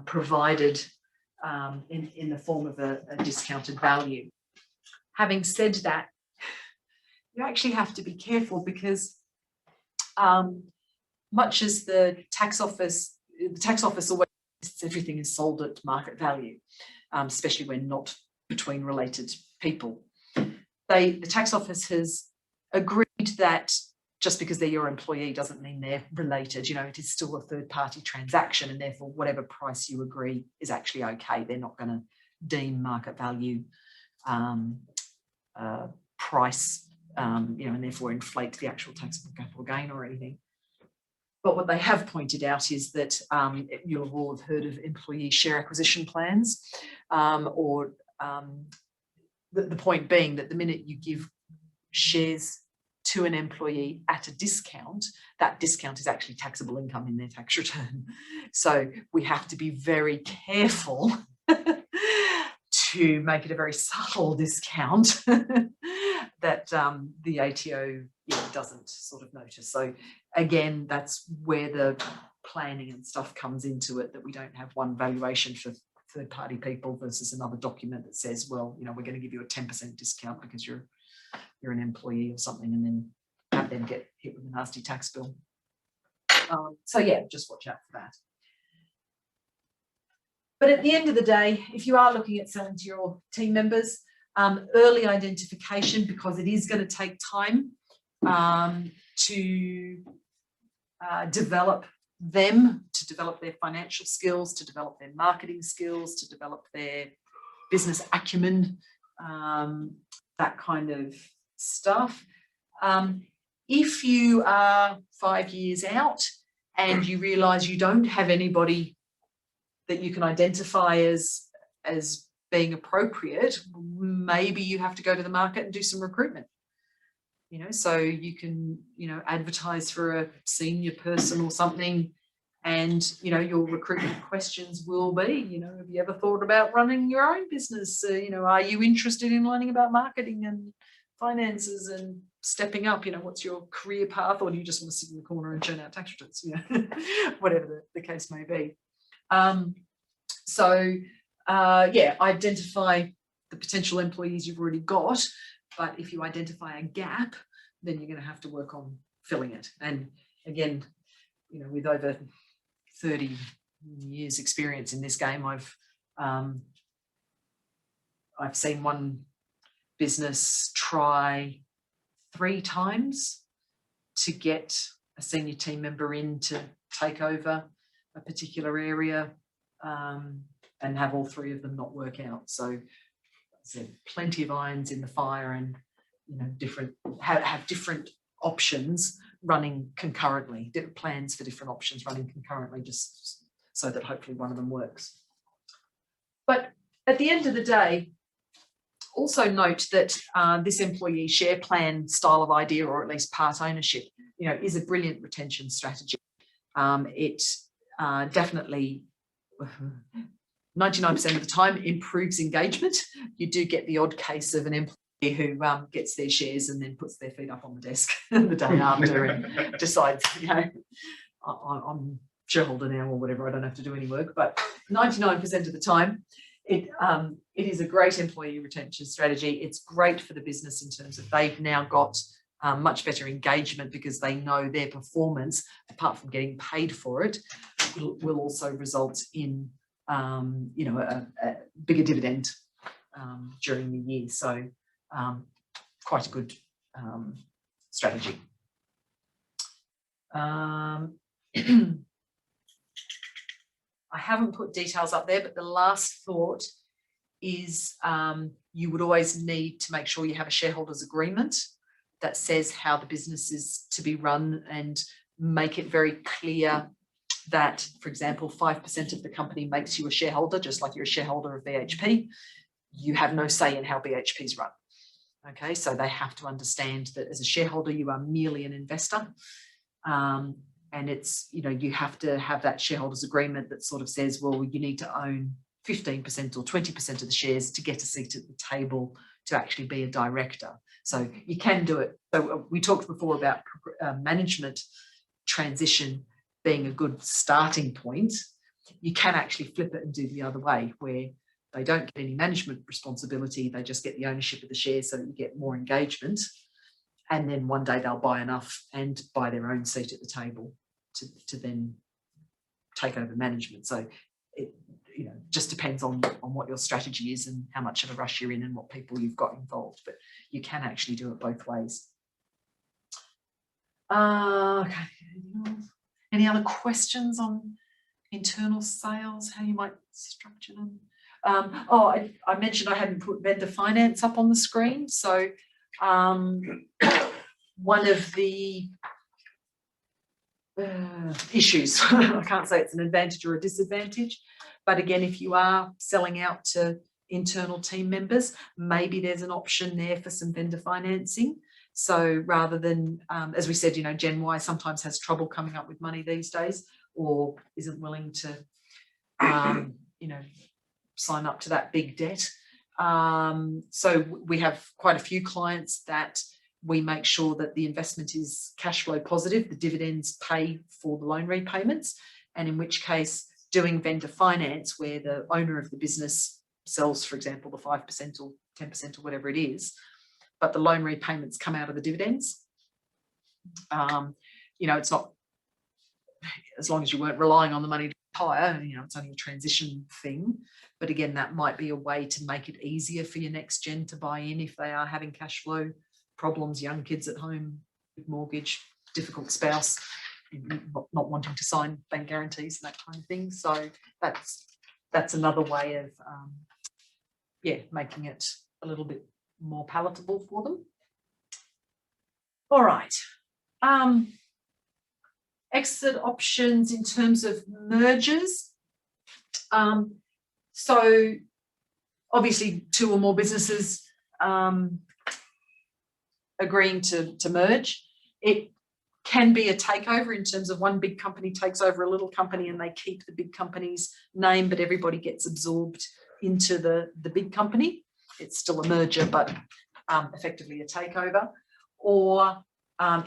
provided in the form of a discounted value. Having said that, you actually have to be careful, because much as the tax office always insists everything is sold at market value, especially when not between related people. The tax office has agreed that just because they're your employee doesn't mean they're related. It is still a third-party transaction, and therefore whatever price you agree is actually okay. They're not going to deem market value price, and therefore inflate the actual taxable capital gain or anything. But what they have pointed out is that you'll all have heard of employee share acquisition plans, or the point being that the minute you give shares to an employee at a discount, that discount is actually taxable income in their tax return. So we have to be very careful to make it a very subtle discount that the ATO doesn't sort of notice. So again, that's where the planning and stuff comes into it, that we don't have one valuation for third-party people versus another document that says, well, we're going to give you a 10% discount because you're an employee or something, and then have them get hit with a nasty tax bill. So yeah, just watch out for that. But at the end of the day, if you are looking at selling to your team members, early identification, because it is going to take time to develop them, to develop their financial skills, to develop their marketing skills, to develop their business acumen, that kind of stuff. If you are 5 years out and you realise you don't have anybody that you can identify as being appropriate, maybe you have to go to the market and do some recruitment. So you can, advertise for a senior person or something, and, your recruitment questions will be, have you ever thought about running your own business? Are you interested in learning about marketing and finances and stepping up? What's your career path? Or do you just want to sit in the corner and churn out tax returns? Whatever the case may be. Identify the potential employees you've already got. But if you identify a gap, then you're going to have to work on filling it. And again, with over 30 years experience in this game, I've seen one business try 3 times to get a senior team member in to take over a particular area, and have all 3 of them not work out. So plenty of irons in the fire, and have different options running concurrently, different plans for different options running concurrently, just so that hopefully one of them works. But at the end of the day, also note that this employee share plan style of idea, or at least part ownership, is a brilliant retention strategy. It definitely 99% of the time improves engagement. You do get the odd case of an employee who gets their shares and then puts their feet up on the desk the day after and decides, I'm shareholder now or whatever, I don't have to do any work, but 99% of the time, it is a great employee retention strategy. It's great for the business in terms of they've now got much better engagement because they know their performance, apart from getting paid for it, will also result in you know, a bigger dividend during the year. So quite a good strategy. I haven't put details up there, but the last thought is you would always need to make sure you have a shareholders agreement that says how the business is to be run, and make it very clear that, for example, 5% of the company makes you a shareholder, just like you're a shareholder of BHP. You have no say in how BHP is run. Okay, so they have to understand that as a shareholder, you are merely an investor. And it's, you know, you have to have that shareholders agreement that sort of says, well, you need to own 15% or 20% of the shares to get a seat at the table to actually be a director. So you can do it. So we talked before about management transition being a good starting point. You can actually flip it and do the other way, where they don't get any management responsibility. They just get the ownership of the shares so that you get more engagement. And then one day they'll buy enough and buy their own seat at the table to then take over management. So it, you know, just depends on what your strategy is and how much of a rush you're in and what people you've got involved. But you can actually do it both ways. Okay. Any other questions on internal sales, how you might structure them? I mentioned I hadn't put vendor finance up on the screen. So one of the issues, I can't say it's an advantage or a disadvantage, but again, if you are selling out to internal team members, maybe there's an option there for some vendor financing. So rather than, as we said, you know, Gen Y sometimes has trouble coming up with money these days, or isn't willing to, you know, sign up to that big debt. So we have quite a few clients that we make sure that the investment is cash flow positive, the dividends pay for the loan repayments, and in which case doing vendor finance where the owner of the business sells, for example, the 5% or 10% or whatever it is, but the loan repayments come out of the dividends. You know, it's not, as long as you weren't relying on the money to retire, you know, it's only a transition thing. But again, that might be a way to make it easier for your next gen to buy in if they are having cash flow problems, young kids at home, big mortgage, difficult spouse, not wanting to sign bank guarantees and that kind of thing. So that's another way of making it a little bit more palatable for them. All right. Exit options in terms of mergers. So obviously 2 or more businesses agreeing to merge. It can be a takeover in terms of one big company takes over a little company and they keep the big company's name, but everybody gets absorbed into the big company. It's still a merger, but effectively a takeover. Or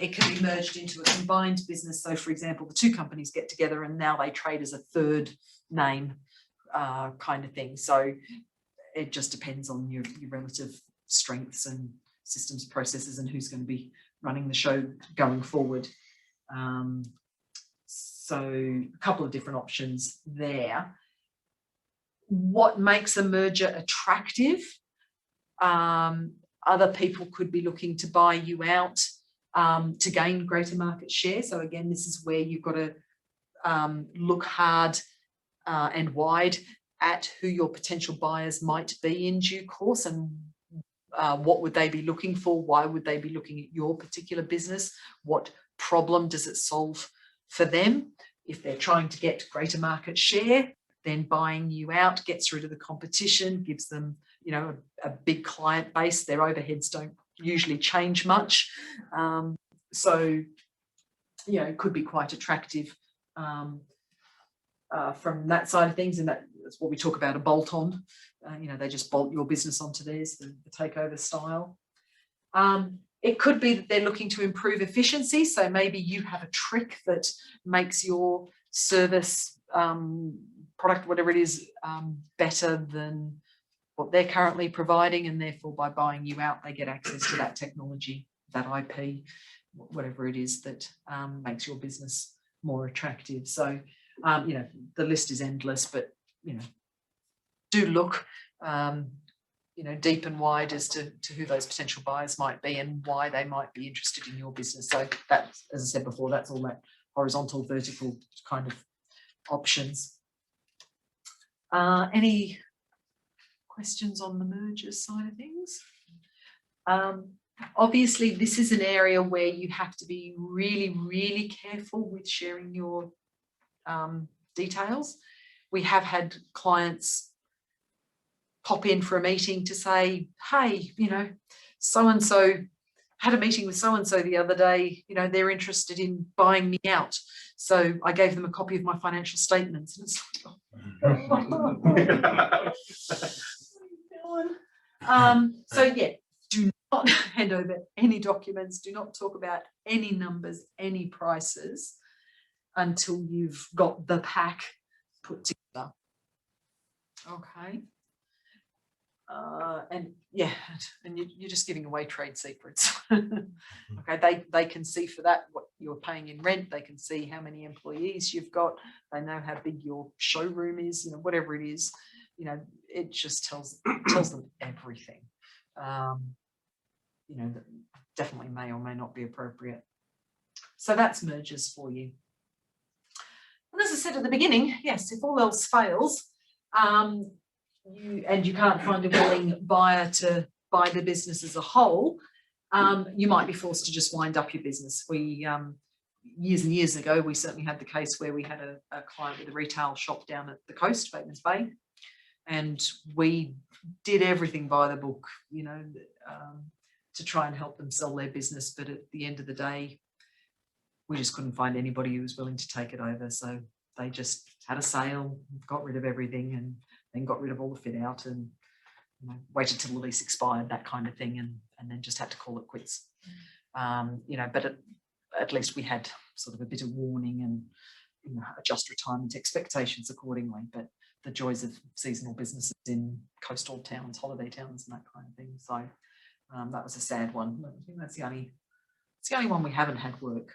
it can be merged into a combined business. So, for example, the 2 companies get together and now they trade as a third name kind of thing. So it just depends on your relative strengths and systems, processes, and who's going to be running the show going forward. So a couple of different options there. What makes a merger attractive? Other people could be looking to buy you out to gain greater market share. So again, this is where you've got to look hard and wide at who your potential buyers might be in due course, and what would they be looking for? Why would they be looking at your particular business? What problem does it solve for them? If they're trying to get greater market share, then buying you out gets rid of the competition, gives them, you know, a big client base. Their overheads don't usually change much. So, you know, it could be quite attractive from that side of things. And that's what we talk about, a bolt-on. You know, they just bolt your business onto theirs, the takeover style. It could be that they're looking to improve efficiency. So maybe you have a trick that makes your service, product, whatever it is, better than what they're currently providing, and therefore by buying you out, they get access to that technology, that IP, whatever it is that makes your business more attractive. So, you know, the list is endless, but, you know, do look, you know, deep and wide as to who those potential buyers might be and why they might be interested in your business. So that's, as I said before, that's all that horizontal, vertical kind of options. Any questions on the mergers side of things? Obviously, this is an area where you have to be really, really careful with sharing your details. We have had clients pop in for a meeting to say, hey, you know, so-and-so had a meeting with so-and-so the other day, you know, they're interested in buying me out. So I gave them a copy of my financial statements. And it's like, so yeah, do not hand over any documents, do not talk about any numbers, any prices until you've got the pack put together. Okay. And yeah, and you're just giving away trade secrets. Okay, they can see for that what you're paying in rent, they can see how many employees you've got, they know how big your showroom is, you know, whatever it is, you know, it just tells them everything. You know, that definitely may or may not be appropriate. So that's mergers for you. And as I said at the beginning, yes, if all else fails, you can't find a willing buyer to buy the business as a whole, you might be forced to just wind up your business. We years and years ago, we certainly had the case where we had a client with a retail shop down at the coast, Batemans Bay, and we did everything by the book, you know, to try and help them sell their business. But at the end of the day, we just couldn't find anybody who was willing to take it over. So they just had a sale, got rid of everything, and then got rid of all the fit out, and you know, waited till the lease expired, that kind of thing, and then just had to call it quits. You know, but at least we had sort of a bit of warning and, you know, adjust retirement expectations accordingly. But the joys of seasonal businesses in coastal towns, holiday towns, and that kind of thing. So that was a sad one. I think that's the only one we haven't had work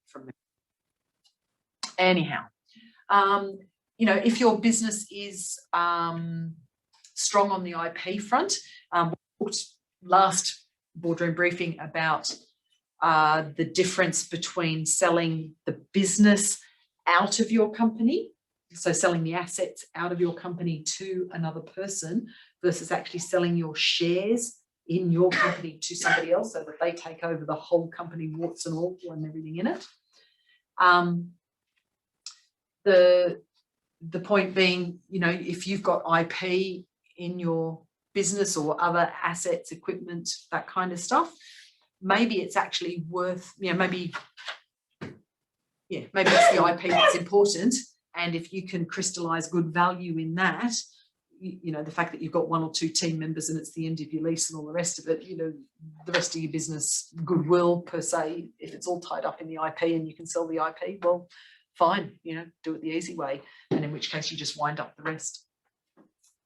from. Anyhow. You know, if your business is strong on the IP front, we talked last boardroom briefing about the difference between selling the business out of your company, so selling the assets out of your company to another person, versus actually selling your shares in your company to somebody else so that they take over the whole company, warts and all, and everything in it. The point being, you know, if you've got IP in your business or other assets, equipment, that kind of stuff, maybe it's actually worth, you know, maybe it's the IP that's important. And if you can crystallize good value in that, you know, the fact that you've got one or two team members and it's the end of your lease and all the rest of it, you know, the rest of your business goodwill per se, if it's all tied up in the IP and you can sell the IP, well, fine, you know, do it the easy way, and in which case you just wind up the rest.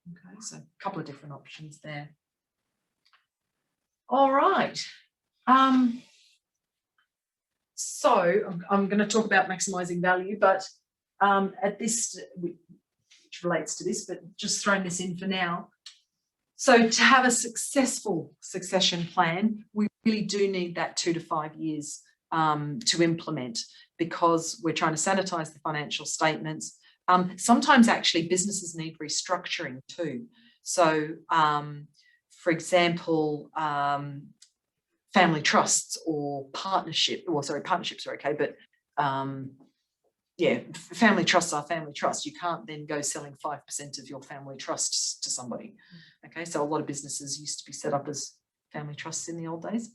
Okay, so a couple of different options there. All right. So I'm going to talk about maximizing value, but at this, which relates to this, but just throwing this in for now. So to have a successful succession plan, we really do need that 2 to 5 years to implement, because we're trying to sanitize the financial statements. Sometimes actually businesses need restructuring too. So for example, family trusts or partnerships are okay, but yeah, family trusts are family trusts. You can't then go selling 5% of your family trusts to somebody. Okay, so a lot of businesses used to be set up as family trusts in the old days.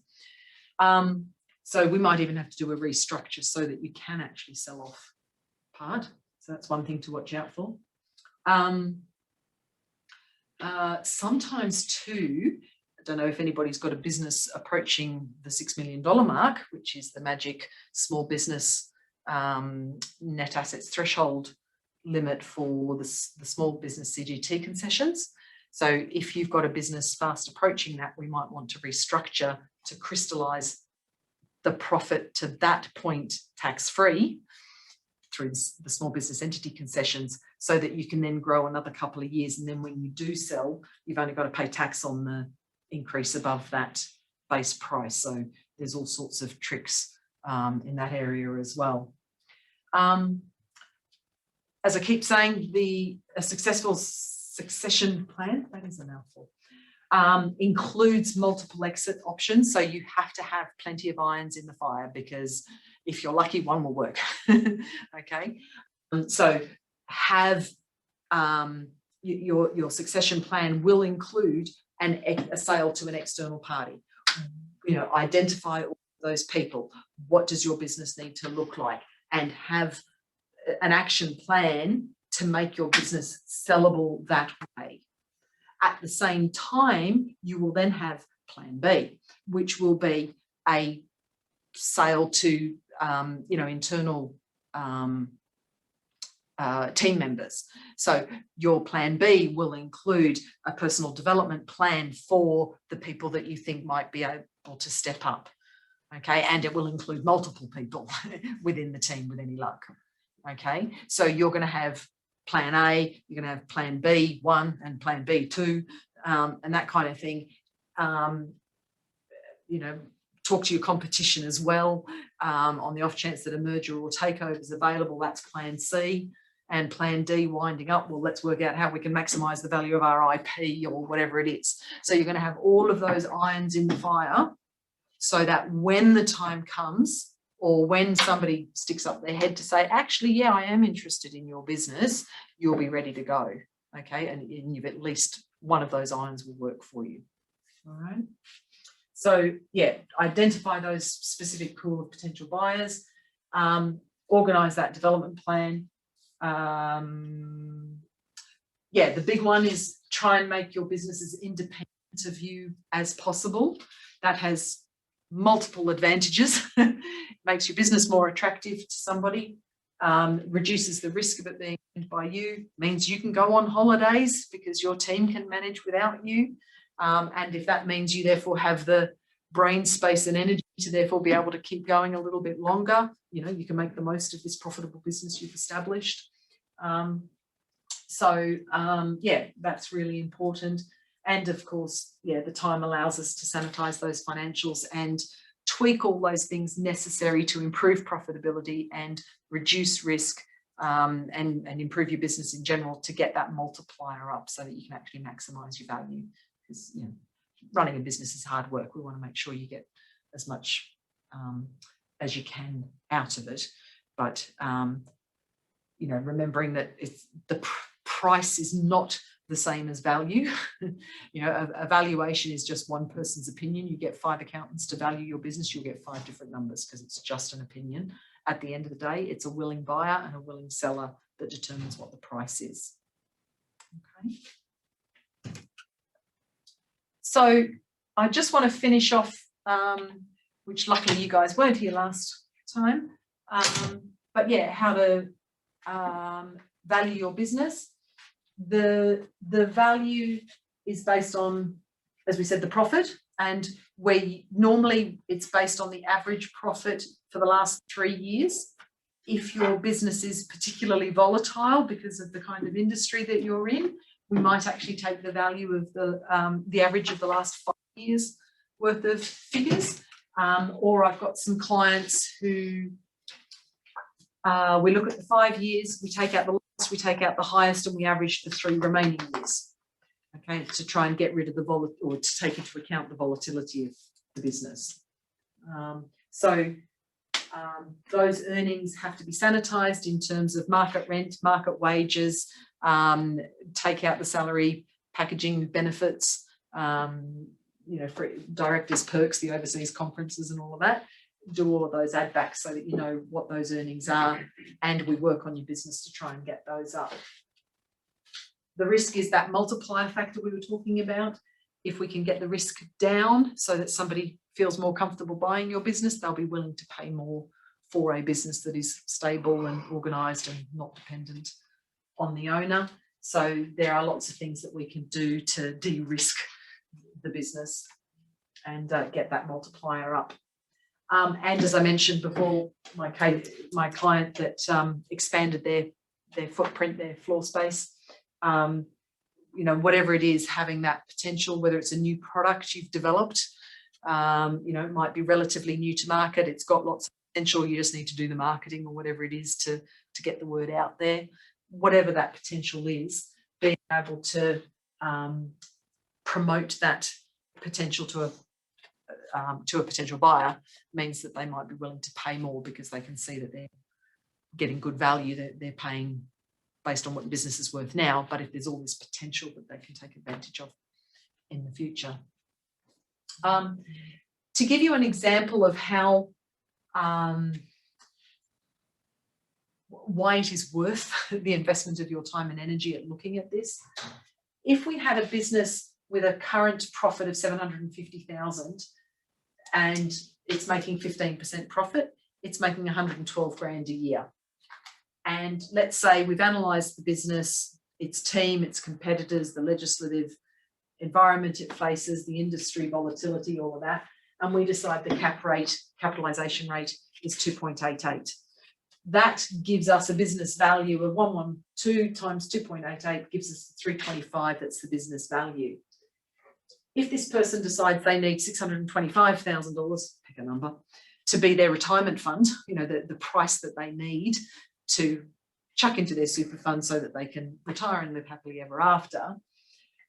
So we might even have to do a restructure so that you can actually sell off part. So that's one thing to watch out for. Sometimes too, I don't know if anybody's got a business approaching the $6 million mark, which is the magic small business net assets threshold limit for the small business CGT concessions. So if you've got a business fast approaching that, we might want to restructure to crystallise the profit to that point tax-free through the small business entity concessions, so that you can then grow another couple of years, and then when you do sell, you've only got to pay tax on the increase above that base price. So there's all sorts of tricks in that area as well. As I keep saying, a successful succession plan, that is a mouthful, includes multiple exit options. So you have to have plenty of irons in the fire, because if you're lucky, one will work. Okay, so have your succession plan will include a sale to an external party. You know, identify all those people. What does your business need to look like, and have an action plan to make your business sellable that way. At the same time, you will then have plan B, which will be a sale to internal team members. So your plan B will include a personal development plan for the people that you think might be able to step up. Okay, and it will include multiple people within the team with any luck. Okay, so you're going to have plan A, you're going to have plan B1 and plan B2, and that kind of thing. Talk to your competition as well. On the off chance that a merger or takeover is available, that's plan C. And plan D, winding up, well, let's work out how we can maximize the value of our IP or whatever it is. So you're going to have all of those irons in the fire, so that when the time comes, or when somebody sticks up their head to say, actually, yeah, I am interested in your business, you'll be ready to go. Okay, and you've at least one of those irons will work for you. All right. So yeah, identify those specific pool of potential buyers, organize that development plan. The big one is try and make your business as independent of you as possible. That has multiple advantages. Makes your business more attractive to somebody, reduces the risk of it being owned by you, means you can go on holidays because your team can manage without you. And if that means you therefore have the brain space and energy to therefore be able to keep going a little bit longer, you can make the most of this profitable business you've established. That's really important. And of course, the time allows us to sanitize those financials and tweak all those things necessary to improve profitability and reduce risk, and improve your business in general, to get that multiplier up so that you can actually maximize your value. Because running a business is hard work. We want to make sure you get as much as you can out of it. But remembering that the price is not the same as value. A valuation is just one person's opinion. You get 5 accountants to value your business, you'll get 5 different numbers, because it's just an opinion. At the end of the day, it's a willing buyer and a willing seller that determines what the price is. Okay. So I just want to finish off, which luckily you guys weren't here last time, but yeah, how to value your business. The value is based on, as we said, the profit, and normally it's based on the average profit for the last 3 years. If your business is particularly volatile because of the kind of industry that you're in, we might actually take the value of the average of the last 5 years worth of figures. Or I've got some clients who we look at the 5 years, we take out the lowest, we take out the highest, and we average the 3 remaining years. Okay, to try and get rid of or to take into account the volatility of the business. Those earnings have to be sanitized in terms of market rent, market wages, take out the salary, packaging benefits, for directors' perks, the overseas conferences and all of that. Do all of those add backs so that you know what those earnings are, and we work on your business to try and get those up. The risk is that multiplier factor we were talking about. If we can get the risk down so that somebody feels more comfortable buying your business, they'll be willing to pay more for a business that is stable and organised and not dependent on the owner. So there are lots of things that we can do to de-risk the business and get that multiplier up. And as I mentioned before, my client that expanded their footprint, their floor space, you know, whatever it is, having that potential, whether it's a new product you've developed, you know, it might be relatively new to market, it's got lots of potential, you just need to do the marketing or whatever it is to get the word out there. Whatever that potential is, being able to promote that potential to a potential buyer means that they might be willing to pay more because they can see that they're getting good value, that they're paying based on what the business is worth now, but if there's all this potential that they can take advantage of in the future. To give you an example of how why it is worth the investment of your time and energy at looking at this, if we had a business with a current profit of 750,000 and it's making 15% profit, it's making 112 grand a year. And let's say we've analysed the business, its team, its competitors, the legislative environment it faces, the industry volatility, all of that, and we decide the capitalisation rate is 2.88. That gives us a business value of 112 times 2.88 gives us 325, that's the business value. If this person decides they need $625,000, pick a number, to be their retirement fund, you know, the price that they need to chuck into their super fund so that they can retire and live happily ever after,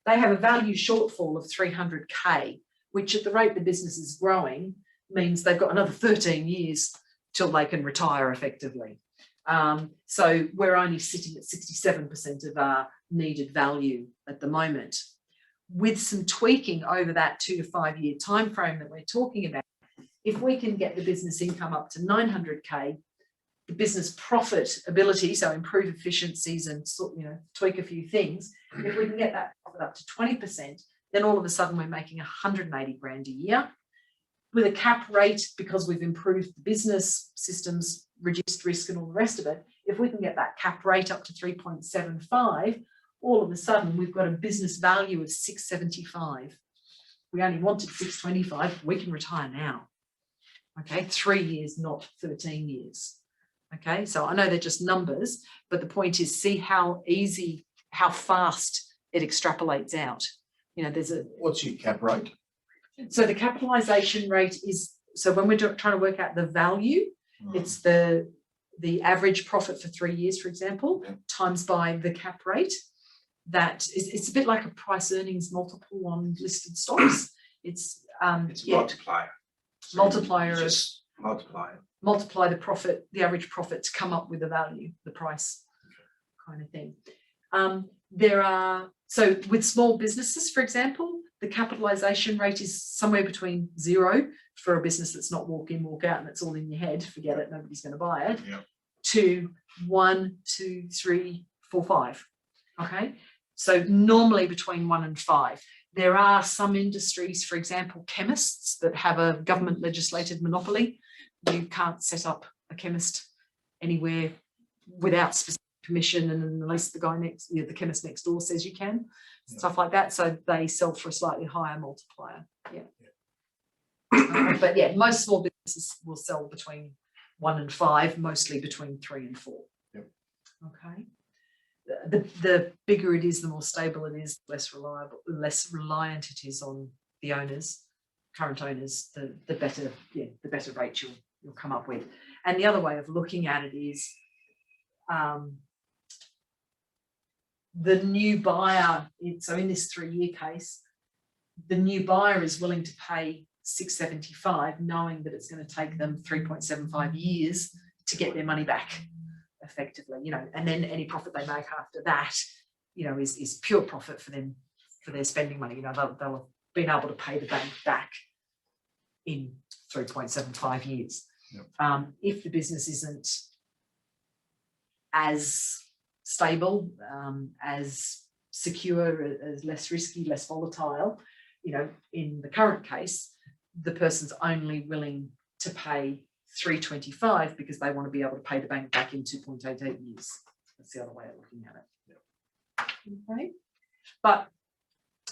they have a value shortfall of 300K, which at the rate the business is growing means they've got another 13 years till they can retire effectively. So we're only sitting at 67% of our needed value at the moment. With some tweaking over that 2 to 5 year time frame that we're talking about, if we can get the business income up to 900K, the business profitability, so improve efficiencies and, you know, tweak a few things, if we can get that profit up to 20%, then all of a sudden we're making 180 grand a year. With a cap rate, because we've improved the business systems, reduced risk and all the rest of it, if we can get that cap rate up to 3.75, all of a sudden we've got a business value of 675. We only wanted 625, we can retire now. Okay, 3 years, not 13 years. Okay, so I know they're just numbers, but the point is see how easy, how fast it extrapolates out. You know, there's a... What's your cap rate? So the capitalisation rate is, so when we're trying to work out the value, it's the average profit for 3 years, for example, times by the cap rate. That is, it's a bit like a price earnings multiple on listed stocks. It's multiplier. So multiplier. Just multiply it. Multiply the profit, the average profit to come up with the value, the price kind of thing. There are, so with small businesses, for example, the capitalisation rate is somewhere between 0 for a business that's not walk in, walk out, and it's all in your head, forget it, nobody's going to buy it, to 1, 2, 3, 4, 5. Okay, so normally between 1 and 5. There are some industries, for example, chemists, that have a government legislated monopoly. You can't set up a chemist anywhere without specific permission, and unless the guy next, you know, the chemist next door says you can, stuff like that. So they sell for a slightly higher multiplier. But yeah, most small businesses will sell between 1 and 5, mostly between 3 and 4. Okay. The bigger it is, the more stable it is, less reliant it is on the owners, current owners, the better, the better rate you'll come up with. And the other way of looking at it is the new buyer. So in this 3 year case, the new buyer is willing to pay 675, knowing that it's going to take them 3.75 years to get their money back effectively, you know, and then any profit they make after that, you know, is pure profit for them, for their spending money. You know, they'll have been able to pay the bank back in 3.75 years. If the business isn't as stable, as secure, as less risky, less volatile, you know, in the current case, the person's only willing to pay 325 because they want to be able to pay the bank back in 2.88 years. That's the other way of looking at it. Okay. But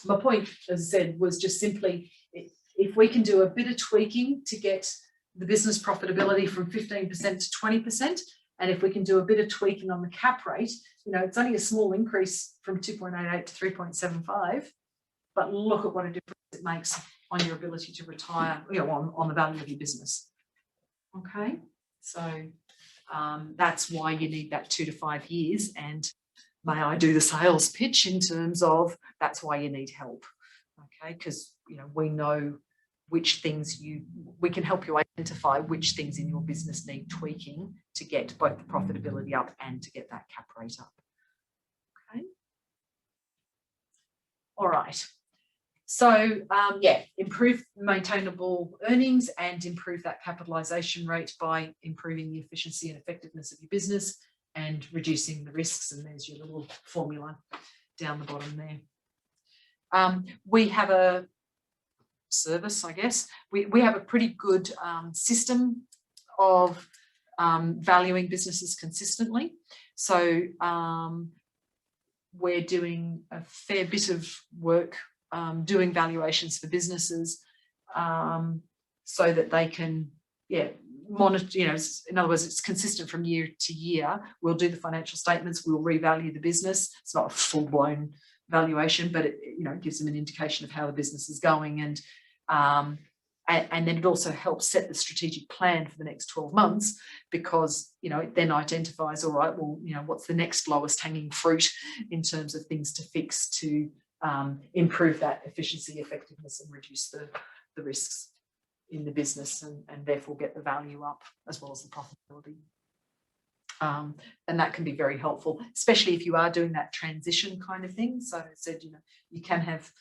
my point, as I said, was just simply if we can do a bit of tweaking to get the business profitability from 15% to 20%, and if we can do a bit of tweaking on the cap rate, you know, it's only a small increase from 2.88 to 3.75, but look at what a difference it makes on your ability to retire, you know, on the value of your business. Okay, so that's why you need that 2 to 5 years. And may I do the sales pitch in terms of that's why you need help. Okay, because you know we know which things we can help you identify which things in your business need tweaking to get both the profitability up and to get that cap rate up. Okay. All right. So yeah, improve maintainable earnings and improve that capitalisation rate by improving the efficiency and effectiveness of your business and reducing the risks. And there's your little formula down the bottom there. We have a service, I guess. We have a pretty good system of valuing businesses consistently. So we're doing a fair bit of work doing valuations for businesses so that they can, yeah, monitor, you know, in other words, it's consistent from year to year. We'll do the financial statements, we'll revalue the business. It's not a full-blown valuation, but it, you know, gives them an indication of how the business is going, and then it also helps set the strategic plan for the next 12 months, because you know it then identifies, all right, well, you know, what's the next lowest hanging fruit in terms of things to fix to improve that efficiency, effectiveness, and reduce the risks in the business, and therefore get the value up as well as the profitability. And that can be very helpful, especially if you are doing that transition kind of thing. So I said, you know, you can have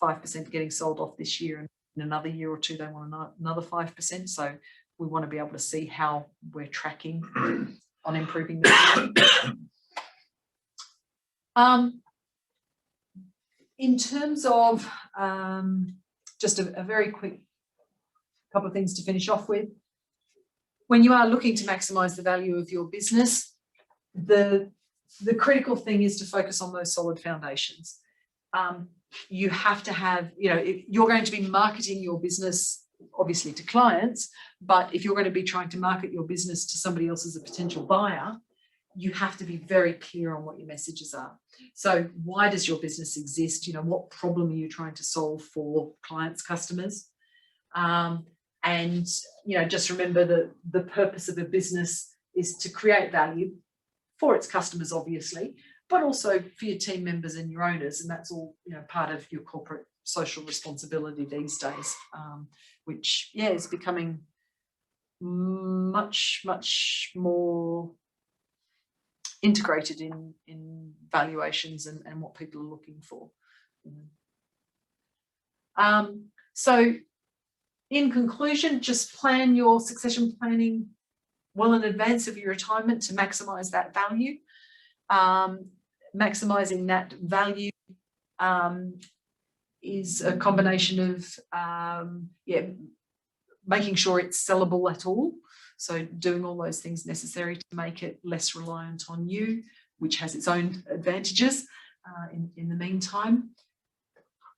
5% getting sold off this year, and in another year or two they want another 5%. So we want to be able to see how we're tracking on improving the in terms of just a very quick couple of things to finish off with. When you are looking to maximise the value of your business, the critical thing is to focus on those solid foundations. You have to have, you know, if you're going to be marketing your business, obviously to clients, but if you're going to be trying to market your business to somebody else as a potential buyer, you have to be very clear on what your messages are. So why does your business exist? You know, what problem are you trying to solve for clients, customers? And, you know, just remember that the purpose of a business is to create value for its customers, obviously, but also for your team members and your owners. And that's all, you know, part of your corporate social responsibility these days, which, yeah, is becoming much, much more integrated in valuations and what people are looking for. So in conclusion, just plan your succession planning well in advance of your retirement to maximise that value. Maximising that value is a combination of making sure it's sellable at all. So doing all those things necessary to make it less reliant on you, which has its own advantages in the meantime.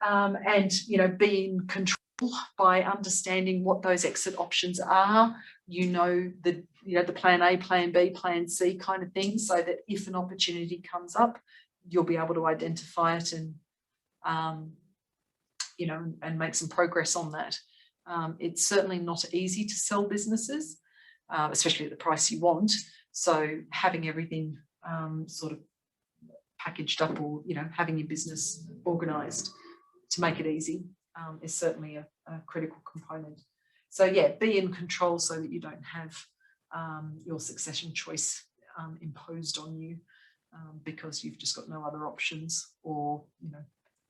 And, you know, be in control by understanding what those exit options are. You know, the plan A, plan B, plan C kind of thing, so that if an opportunity comes up, you'll be able to identify it and, you know, and make some progress on that. It's certainly not easy to sell businesses, especially at the price you want. So having everything sort of packaged up, or, you know, having your business organised to make it easy is certainly a critical component. So yeah, be in control so that you don't have your succession choice imposed on you because you've just got no other options, or, you know,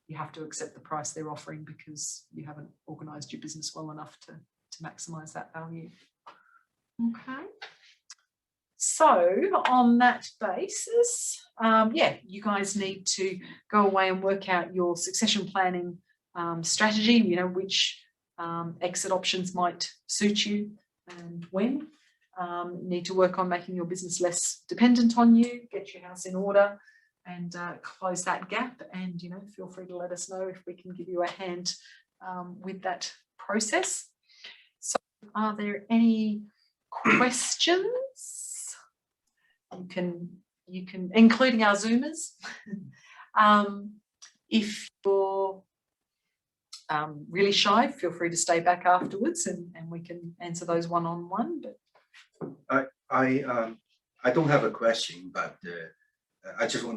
you have to accept the price they're offering because you haven't organised your business well enough to maximise that value. Okay. So on that basis, yeah, you guys need to go away and work out your succession planning strategy, you know, which exit options might suit you and when. need to work on making your business less dependent on you, get your house in order and close that gap. And, you know, feel free to let us know if we can give you a hand with that process. So are there any questions? You can, including our Zoomers. If you're really shy, feel free to stay back afterwards and we can answer those one-on-one. But I don't have a question, but I just want